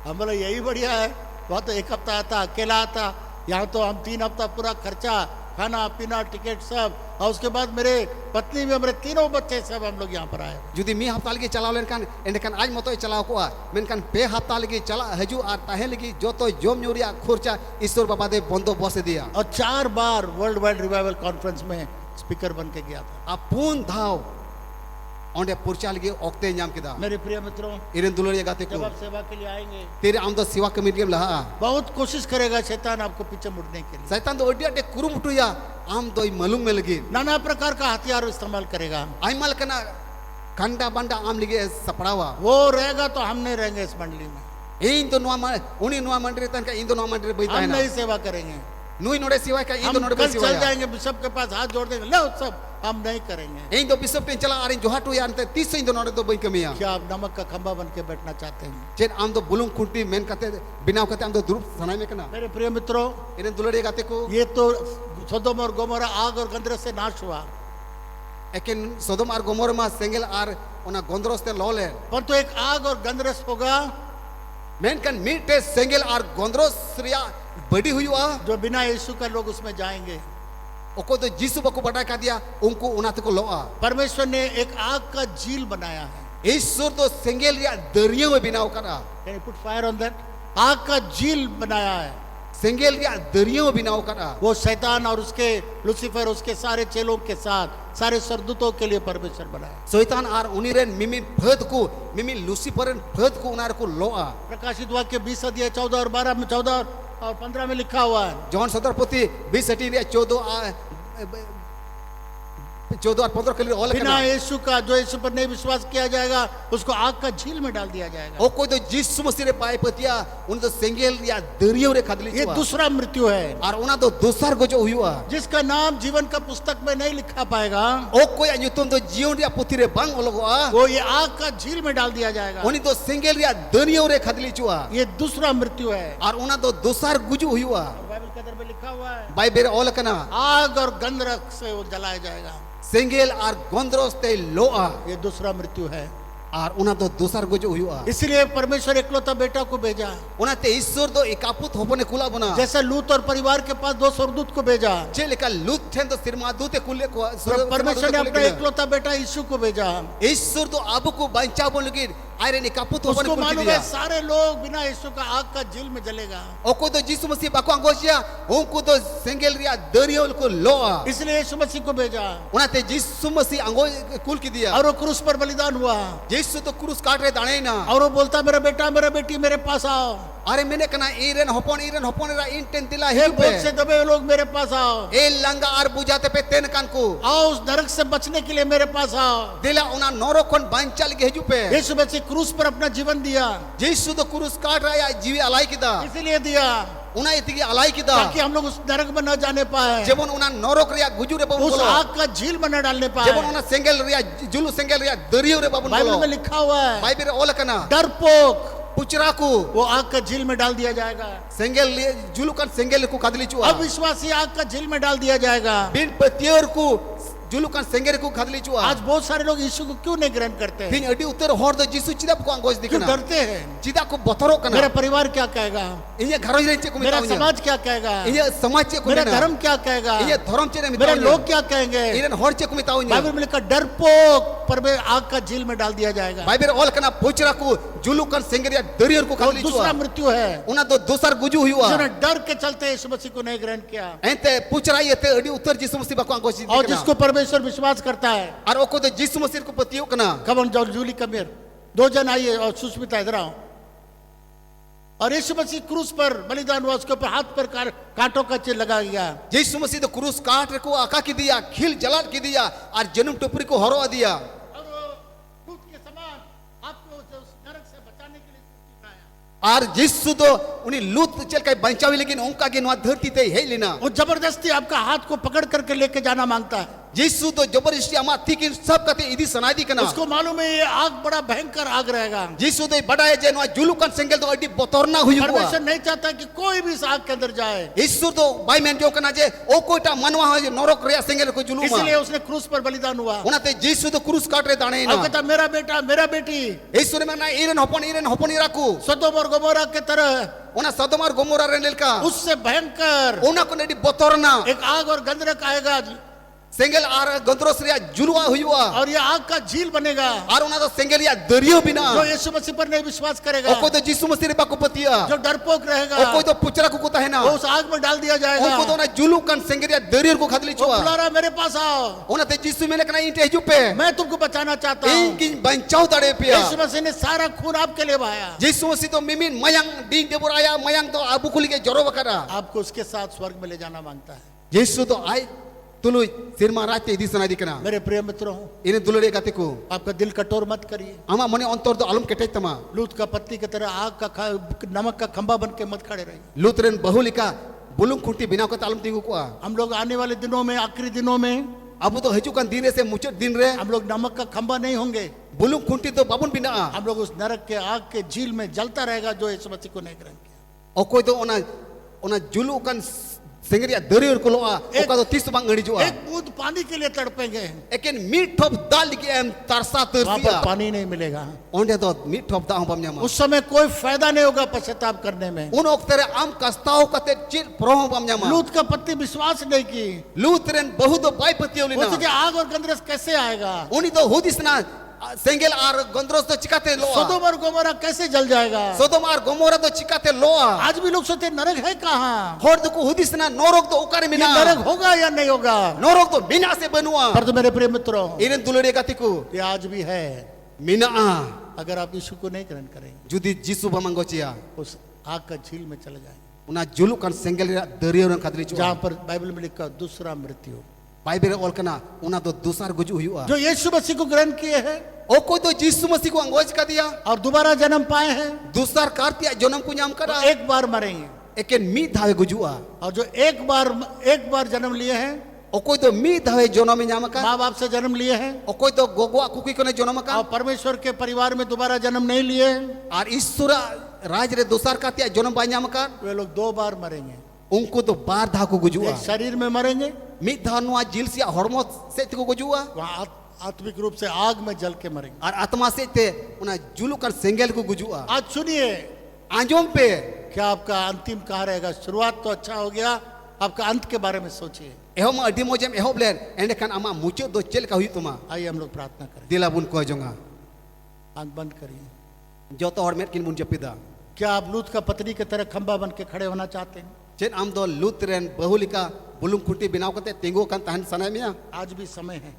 हम बोले यही बढ़िया है। वहाँ तो 1 हफ्ता आता अकेला आता, यहाँ तो हम 3 हफ्ता पूरा खर्चा, खाना पीना, टिकट सब, और उसके बाद मेरे पत्नी में मेरे 3 बच्चे सब हम लोग यहाँ पर आए। जुदी मी हफ्ता लगी चलाव लेनकान एंडकान आज मतो चलाव को आ मेनकान पे हफ्ता लगी चला हजू आ ताहे लगी जो तो जोम न्यूरिया खर्चा ईश्वर बाबा दे बंदो बस दिया। और 4 बार वर्ल्ड वाइड रिवाइवल कॉन्फ्रेंस में स्पीकर बन के गया था। अपून धाव ओंडे पुरचा लगी ओक्ते नाम किदा। मेरे प्रिय मित्रों, इरन दुलरिया गाते को जब आप सेवा के लिए आएंगे तेरे आम दो सेवा कमिटी में लहा बहुत कोशिश करेगा शैतान आपको पीछे मुड़ने के लिए। शैतान तो ओडिया डे कुरुमुटुया आम दो मालूम में लगी नाना प्रकार का हथियार इस्तेमाल करेगा। आइमल कना कंडा बंडा आम लगे सपड़ावा वो रहेगा तो हम नहीं रहेंगे इस मंडली में। इन तो नुआ उनी नुआ मंडरी तन का इन तो नुआ मंडरी बैठा हम है ना नहीं सेवा करेंगे। नुई नोड़े सेवा का इन हम तो नोड़े कल सेवा चल जाएंगे बिशप के पास हाथ जोड़ देंगे, लो सब हम नहीं करेंगे। इन तो बिशप टेन चला आरिन जोहाटू यार ते 30 इन तो नोड़े तो बई कमिया क्या आप नमक का खंभा बन के बैठना चाहते हैं? जेन आम तो बुलुंग कुंटी मेन कते बिनाव कते आम तो दुरुप सनाई में कना मेरे प्रिय मित्रों, इरन दुलरिया गाते को ये तो सोदोम और गोमोरा आग और गंधरस से नाश हुआ, एकिन सोदोम और गोमोर मा सेंगेल आर ओना गोंद्रोस ते लॉले परंतु एक आग और गंधरस होगा मेन कन मीटे सेंगेल और गोंद्रोस रिया बड़ी हुआ जो बिना यीशु का लोग उसमें जाएंगे। ओको तो जिसु बको बड़ा का दिया उनको उनाते को लोआ। परमेश्वर ने एक आग का झील बनाया है। ईश्वर तो सेंगेल रिया दरिया में बिनाव करा। Can you put fire on that? आग का झील बनाया है। सेंगेल रिया दरिया में बिनाव करा। वो शैतान और उसके लूसीफर उसके सारे चेलों के साथ सारे सरदूतों के लिए परमेश्वर बनाया। शैतान आर उनिरेन मिमी फद को मिमी लूसीफरन फद को उनार को लोआ। प्रकाशित वाक्य 20 अध्याय 14 और 12 में 14 और 15 में लिखा हुआ है। जॉन सदरपोती 20 अटीरिया 14 और 15 के लिए ऑल बिना यीशु का जो यीशु पर नहीं विश्वास किया जाएगा उसको आग का झील में डाल दिया जाएगा। ओ कोई तो जिसु मसीह रे पाए पतिया उन तो सेंगेल या दरिया रे खदली ये दूसरा मृत्यु है और उना तो दूसर को जो हुआ जिसका नाम जीवन का पुस्तक में नहीं लिखा पाएगा। ओ कोई अन्युतम तो जीवन रे पुती रे बंग ओलगवा वो ये आग का झील में डाल दिया जाएगा। उनी तो सेंगेल या दरिया रे खदली चुआ ये दूसरा मृत्यु है। और उना तो दूसर गुजु हुआ। बाइबल कदर में लिखा हुआ है, बाइबल ऑल कना आग और गंधक से वो जलाया जाएगा। सेंगेल और गोंद्रोस ते लोआ ये दूसरा मृत्यु है। और उना तो दूसर गुजु हुआ। इसलिए परमेश्वर एकलौता बेटा को भेजा। उनाते ईश्वर दो एकापुत होपने कुला बना। जैसे लूत और परिवार के पास 2 स्वर्गदूत को भेजा, जे लेका लूत ठेन तो सिरमा दूते कुले को परमेश्वर ने अपना एकलौता बेटा यीशु को भेजा। ईश्वर तो आबू को बंचा बोल लगी आयरे ने कापुत होपने उसको कुल मालूम दिया। है सारे लोग बिना यीशु का आग का झील में जलेगा। ओको तो यीशु मसीह बाको अंगोशिया उनको तो सेंगेल रिया दरियोल को लोआ। इसलिए यीशु मसीह को भेजा उनाते यीशु मसीह अंगो कुल की दिया। और वो क्रूस पर बलिदान हुआ। यीशु तो क्रूस काट रहे दाने ना। और वो बोलता मेरा बेटा मेरा बेटी मेरे पास आओ। अरे मैंने कना ईरन होपन रा इंटेन दिला हे है भूख से दबे हुए लोग मेरे पास आओ। ए लंगा और बुझाते पे तेन कान को आओ उस नरक से बचने के लिए मेरे पास आओ। दिला उना नोरो कोन बंचाल के हेजू पे यीशु मसीह क्रूस पर अपना जीवन दिया। यीशु तो क्रूस काट रहा है जीवी अलाई की दा इसीलिए दिया उना इतगी अलाई की दा ताकि हम लोग उस नरक में न जाने पाए, जेबन उना नोरोक रिया गुजुरे बाबू उस बोलो आग का झील में न डालने पाए। जेबन उना सेंगेल रिया जुलू सेंगेल रिया दरियो रे बाबू बाइबल बोलो में लिखा हुआ है बाइबल ओल कना डरपोक पुचराकू वो आग का झील में डाल दिया जाएगा। सेंगेल जुलू कन सेंगेल को कदली चुआ अविश्वासी आग का झील में डाल दिया जाएगा। बिन पतियोर को जुलू कन सेंगेल को कदली चुआ आज बहुत सारे लोग यीशु को क्यों नहीं ग्रहण करते हैं? बिन अडी उत्तर होर दो यीशु चिदा को अंगोज क्यों दिखना डरते हैं? चिदा को बतरो कना मेरा परिवार क्या कहेगा, इये घरों रे को मेरा मिताऊ समाज क्या कहेगा, इये समाज चे को मेरा मिना धर्म क्या कहेगा, इये धर्म चे ने मेरे मिताऊ लोग क्या कहेंगे। इरन होर चे को मिताऊ बाइबल में लिखा डरपोक पर वे आग का झील में डाल दिया जाएगा। बाइबल ओल कना पुचराकू जुलू कन सेंगेल रिया दरियो को और कदली चुआ दूसरा मृत्यु है उना तो दूसर गुजु हुआ जिन्होंने डर के चलते यीशु मसीह को नहीं ग्रहण किया। एंते पुचराई ते अडी उत्तर यीशु मसीह बाको अंगोज और जिसको परमेश्वर विश्वास करता है, और ओको तो यीशु मसीह को पतियो कना कमन जाओ जूली कबीर 2 जन आइए और सुष्मिता इधर आओ। और यीशु मसीह क्रूस पर बलिदान हुआ, उसके ऊपर हाथ पर कांटों का चिन्ह लगा गया। यीशु मसीह तो क्रूस काट को आका की दिया, खिल जलाल की दिया और जन्म टोपरी को हरो दिया। और वो दूत के समान आपको उस नरक से बचाने के लिए सिखाया। और यीशु तो उन्हें लूत चल के बचावी, लेकिन उनका के नवा धरती ते है लेना। वो जबरदस्ती आपका हाथ को पकड़ करके लेके जाना मांगता है। यीशु तो जबरदस्ती अमा थी कि सब कहते इदी सनादी कना उसको मालूम है ये आग बड़ा भयंकर आग रहेगा। यीशु तो बड़ा है जे नवा जुलू कन सेंगेल तो अडी बतौरना हुई हुआ। परमेश्वर नहीं चाहता कि कोई भी इस आग के अंदर जाए। यीशु तो बाई मेंटियो कना जे ओ कोटा मनवा है नरक रिया सेंगेल को जुलू मा इसलिए उसने क्रूस पर बलिदान हुआ। उनाते यीशु तो क्रूस काट रे दाणे और ना कहता मेरा बेटा मेरा बेटी यीशु ने मना इरन होपन राखू सदोम और गमोरा के तरह उना सदोम और गोमोरा रे नेलका उससे भयंकर उना को नेडी बतौरना एक आग और गंधक आएगा सेंगेल आर गंद्रोस रिया जुलवा हुआ और ये आग का झील बनेगा। और उना तो सेंगेल या दरियो बिना जो यीशु मसीह पर नहीं विश्वास करेगा, ओ कोई तो यीशु मसीह रे बाको पतिया जो डरपोक रहेगा, ओ कोई तो पुचरा को कुता है ना वो उस आग में डाल दिया जाएगा। उनको तो ना जुलू कन सेंगेल या दरियो को खदली वो छुआ बुला रहा मेरे पास आओ, उना ते यीशु मैंने कना इंटे जु पे मैं तुमको बचाना चाहता हूँ। इनकी बंचाओ दड़े पिया यीशु मसीह ने सारा खून आपके लिए बहाया। यीशु मसीह तो मिमिन मयंग दिन देबुर आया मयंग तो आबू खुली के जरो बकरा आपको उसके साथ स्वर्ग में ले जाना मांगता है। यीशु तो आए तुलु सिरमा राते इदी सनादी कना मेरे प्रिय मित्रों, इने दुलड़े गाते को आपका दिल कठोर मत करिए। आमा मने अंतर तो आलम केटे तमा लूत का पत्नी की तरह आग का नमक का खंभा बन के मत खड़े रहिए। लूतरन बहुलिका बुलुंग खुंटी बिना को तालम तिगु को हम लोग आने वाले दिनों में, आखिरी दिनों में अब तो हजुकान दिन से मुचट दिन रे हम लोग नमक का खंभा नहीं होंगे। बुलुंग खुंटी तो बाबुन बिना हम लोग उस नरक के आग के झील में जलता रहेगा जो यीशु मसीह को नहीं ग्रहण किया। ओ कोई तो ओना जुलू कन सेंगरिया दरियर को लोआ ओका तो 30 बांग गड़ी जुआ एक बूंद पानी के लिए तड़पेंगे, लेकिन मीठ ठोप दाल के एम तरसा वहां तरसिया पर पानी नहीं मिलेगा। ओंडे तो मीठ ठोप दा हम बमन्या उस समय कोई फायदा नहीं होगा पश्चाताप करने में। उन ओक्तरे आम कस्ताओ कते चिल प्रोह बमन्या लूत का पत्नी विश्वास नहीं की, लूतरन बहुत बाई पतियोली वो ना सोचे आग और गंधरस कैसे आएगा, उनी तो हुदिसना सेंगेल आर गंद्रोस तो चिकाते लोआ सदोम और गोमोरा कैसे जल जाएगा। सोदोम आर गोमोरा तो चिकाते लोआ आज भी लोग सोचते नरक है कहाँ, होर तो को हुदिसना नरक तो ओकारे ये मिना नरक होगा या नहीं होगा। नरक तो बिना से बनुआ पर तो मेरे प्रिय मित्रों, इरन दुलड़े गातिकु ये आज भी है। मिना अगर आप यीशु को नहीं ग्रहण करेंगे जुदी जीसु बमंगोचिया उस आग का झील में चले जाएंगे, उना जुलू कन सेंगेल दरियो खादरी चुआ जहां पर बाइबल में लिखा दूसरा मृत्यु। बाइबल ओल कना उना तो दूसर गुजु हुआ जो यीशु मसीह को ग्रहण किए हैं ओ कोई तो यीशु मसीह को अंगोज का दिया और दोबारा जन्म पाए हैं, दूसर कार्तिया जन्म को नाम करा तो एक बार मरेंगे। एकेन मी धावे गुजुआ और जो एक बार जन्म लिए हैं, ओ कोई तो मी धावे जन्म में नाम का माँ बाप से जन्म लिए हैं ओ कोई तो गोगवा कुकी को ने जन्म का और परमेश्वर के परिवार में दोबारा जन्म नहीं लिए, और ईश्वर राज रे दूसर कार्तिया जन्म बा नाम का वे लोग 2 बार मरेंगे। उनको तो बार धा को गुजुआ एक शरीर में मरेंगे, मिद धा नुआ जिल से हॉर्मोन से को गुजुआ वहाँ आत्मिक रूप से आग में जल के मरेंगे। और आत्मा से ते उना जुलू कर सेंगेल को गुजुआ। आज सुनिए, आंजोम पे क्या आपका अंतिम कहाँ रहेगा? शुरुआत तो अच्छा हो गया, आपका अंत के बारे में सोचिए। एहो मा अडी मोजेम एहो ब्लेन एंड कान आमा मुचो दो चेल का हुई तुमा। आइए हम लोग प्रार्थना करें। दिला बुन को जोंगा आंख बंद करिए। जो तो और मेट किन बुन जपिदा क्या आप लूत का पत्नी की तरह खंबा बन के खड़े होना चाहते हैं? चेन आम दो लूतरेन बहुलिका बुलुम खुंटी बिनाव कते तेंगो कान तहन सनाय मिया आज भी समय है,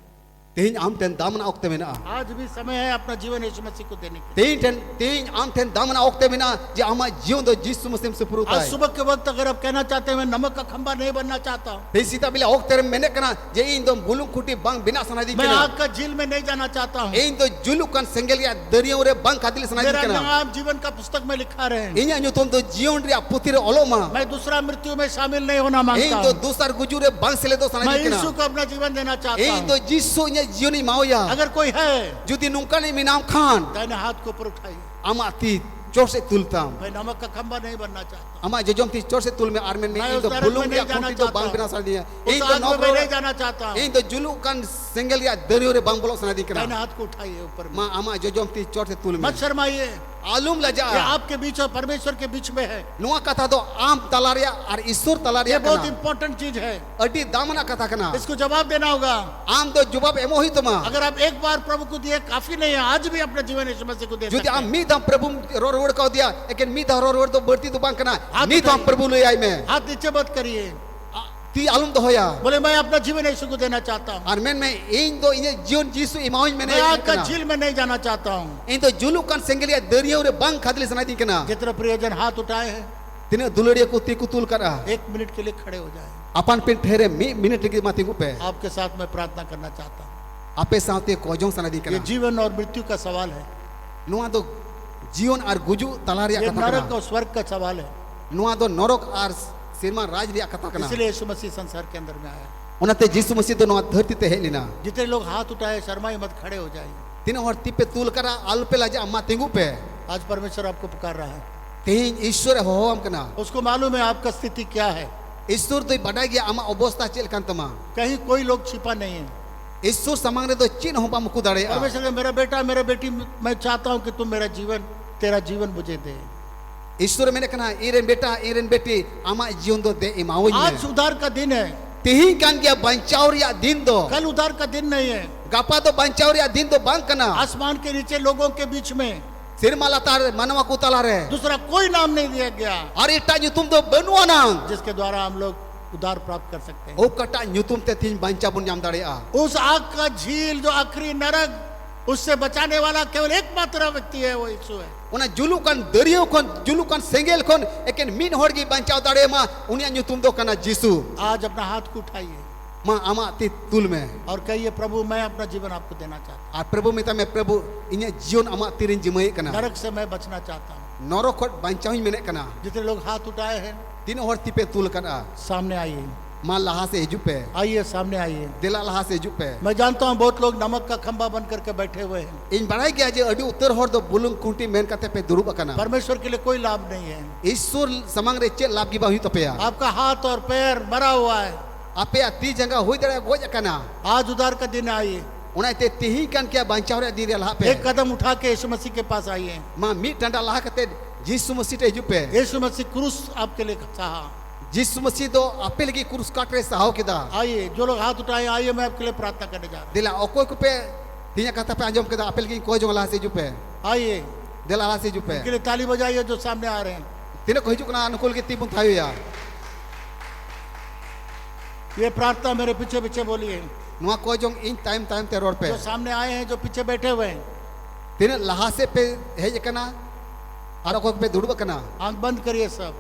तेहिन आम टेन दामना ओक्ते मेना आज भी समय है अपना जीवन यीशु मसीह को देने के। तेहिन आम टेन दामना ओक्ते मेना जे आमा जीवन दो यीशु मसीह से पुरुता आज है। सुबह के वक्त अगर आप कहना चाहते हैं मैं नमक का खंबा नहीं बनना चाहता हूँ, ते सीता बिला ओक्ते मेने कना जे इन दो बुलुम खुंटी बांग बिना सनाय दी मैं केना आग का झील में नहीं जाना चाहता हूँ, इन दो जुलु कान सेंगेल या दरिया रे बांग खादिल सनाय दी मेरा केना नाम जीवन का पुस्तक में लिखा रहे हैं, इन्या न्यूतम दो जीवन रे पुती रे ओलोमा मैं दूसरा मृत्यु में शामिल नहीं होना इन मांगता दो हूँ, दूसर गुजुरे बांग से ले दो सनाय मैं दी केना यीशु को अपना जीवन देना चाहता इन दो हूँ। यीशु ने जीवनी माओया अगर कोई है जुदी नुका ने मिनाम खान दाहिने हाथ को ऊपर उठाइए। आमा ती चोर से तुलताम मैं नमक का खंबा नहीं बनना चाहता, आमा जजम ती चोर से तुल में आर्मेन में मैं इन उस दो नरक बुलुम में नहीं या जाना खुंटी दो चाहता बांग हूँ। बिना सनाय दी उस इन आग दो में मैं नौकरो नहीं जाना चाहता हूँ। इन दो जुलु कान सेंगेल या दरिया रे बांग बोलो सनाय दी केना दाहिने हाथ को उठाइए ऊपर में। मा आमा जजम ती चोर से तुल में मत शर्माइए, आलूम लजा ये आपके बीच और परमेश्वर के बीच में है। नुआ कथा दो आम तलारिया और ईश्वर ये तलारिया बहुत कना इंपॉर्टेंट चीज है, अडी दामना कथा कना इसको जवाब देना होगा। आम दो जवाब एमो ही तुमा अगर आप एक बार प्रभु को दिए काफी नहीं है, आज भी अपने जीवन यीशु मसीह को दे जुदी सकते आम हैं। मी दम प्रभु रोड रोड का दिया लेकिन मी दा रोड रोड तो बढ़ती तो बांग कना हाथ मी दम उठाइए। प्रभु ले आई में हाथ नीचे मत करिए, ती आलूम तो होया बोले मैं अपना जीवन यीशु को देना चाहता हूँ, और में इन दो इन जीवन जीसु इमाउन में मैं आग का नहीं झील में नहीं जाना चाहता हूँ। इन तो जुलु कान सेंगलिया दरिया रे बांग खादली सनाई दी कना जितने प्रियजन हाथ उठाए हैं तिने दुलड़िया को ती कुतुल करा 1 मिनट के लिए खड़े हो जाए। अपन पिन ठहरे मी मिनट की माती को पे आपके साथ मैं प्रार्थना करना चाहता हूँ। आपे साथे कोजों सनाई दी ये कना जीवन और मृत्यु का सवाल है, नुआ दो जीवन और गुजु तलारिया ये कथा नरक कना और स्वर्ग का सवाल है। नुआ दो नरक और सिरमा राज रिया कथा कना इसलिए यीशु मसीह संसार के अंदर में आया। उनते यीशु मसीह तो नुआ धरती ते हेलिना जितने लोग हाथ उठाए शर्माई मत, खड़े हो जाइए। तिने और तिपे तुल करा आल पे लाजा अम्मा तिंगु पे आज परमेश्वर आपको पुकार रहा है, तेन ईश्वर हो हम कना उसको मालूम है आपका स्थिति क्या है। ईश्वर तो बड़ा गया अमा अवस्था चेल कांतमा कहीं कोई लोग छिपा नहीं है। ईश्वर समांग रे तो चिन्ह हो मुकु दड़े परमेश्वर कहे, मेरा बेटा मेरा बेटी, मैं चाहता हूं कि तुम मेरा जीवन, तेरा जीवन मुझे दे। ईश्वर मैंने कहा इरेन बेटा इरेन बेटी आमा जीवन दो दे इमाओ आज उद्धार का दिन है, तेही कान गया बंचावरिया दिन दो कल उद्धार का दिन नहीं है। गपा तो बंचावरिया दिन दो बांग कना आसमान के नीचे लोगों के बीच में सिरमाला तार मनवा को तला रे दूसरा कोई नाम नहीं दिया गया और इटा न्यू तुम तो बनुआ ना जिसके द्वारा हम लोग उद्धार प्राप्त कर सकते हैं। ओ कटा न्यू तुम ते तीन बंचा बुन जाम दड़े आ उस आग का झील जो आखिरी नरक, उससे बचाने वाला केवल एकमात्र व्यक्ति है, वो यीशु है। उना जुलुकान दरियो कोन जुलुकान सेंगेल कोन एकेन मीन होड़गी बंचाव दड़े मा उनिया न्यू तुम दो कना जीसु आज अपना हाथ को उठाइए मां आमा ती तुल में और कहिए, प्रभु मैं अपना जीवन आपको देना चाहता हूँ, आ प्रभु मिता में प्रभु इने जीवन आमा तिरिन जिमय कना नरक से मैं बचना चाहता हूँ। नरक कोट बंचाव मेने कना जितने लोग हाथ उठाए हैं तीन और तिपे तुल कना सामने आइए, मां लहा से हिजु पे आइए सामने आइए। दिला लहा से हिजु पे मैं जानता हूँ बहुत लोग नमक का खंबा बन करके बैठे हुए हैं, इन बड़ाई गया जे अडी उत्तर होर दो बुलुंग कुंटी मेन कते पे दुरुब कना परमेश्वर के लिए कोई लाभ नहीं है। ईश्वर समांग रे चे लाभ गिबा हुई तपेया आपका हाथ और पैर मरा हुआ है, आपे अति जगह हुई दड़े गोज कना आज उद्धार का दिन आइए, उनाते तिही कान क्या बंचाव रे दी रे लहा पे एक कदम उठा के यीशु मसीह के पास आइए। मां मी टंडा लहा कते यीशु मसीह ते हिजु पे यीशु मसीह क्रूस आपके लिए सहा। यीशु मसीह दो आपे लगी कुरुस काट रे सहाव केदा आइए, जो लोग हाथ उठाए आइए, मैं आपके लिए प्रार्थना करने जा रहा दिला ओको को पे तिया कथा पे अंजम केदा आपे लगी को जो लहा से हिजु पे हूँ। आइए, दिला लहा से हिजु पे इनके लिए ताली बजाइए जो सामने आ रहे हैं। तिने को हिजु कना अनुकूल के तिबुन थायो यार ये प्रार्थना मेरे पीछे पीछे बोलिए, नुआ को जो इन टाइम टाइम ते रोड पे जो सामने आए हैं, जो पीछे बैठे हुए हैं, तिने लहा से पे हेज कना और को पे दुड़ब कना आंख बंद करिए सब,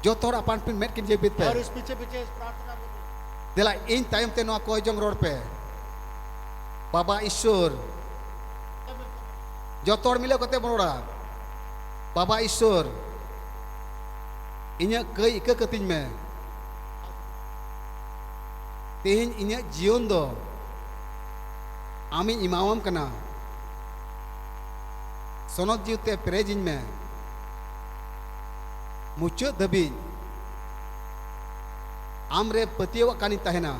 जो तोर अपन पिन मेट किन जेबित पे और इस पीछे पीछे इस प्रार्थना बोलिए। दिला इन टाइम ते नुआ को जो रोड पे बाबा ईश्वर जो तोड़ मिले कते बरोड़ा बाबा ईश्वर इन्या कई इक कतिन में तेहिन इन्या जीवन दो आमी इमावम कना सोनत जीवते प्रेजिन में मुच्चो दबी आमरे पतियव कानी तहना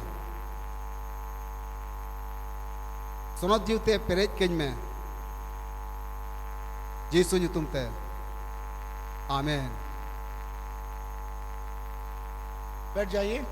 सोनत जीवते पेरेज केज में यीशु ᱧᱩᱛᱩᱢ ते आमेन। बैठ जाइए।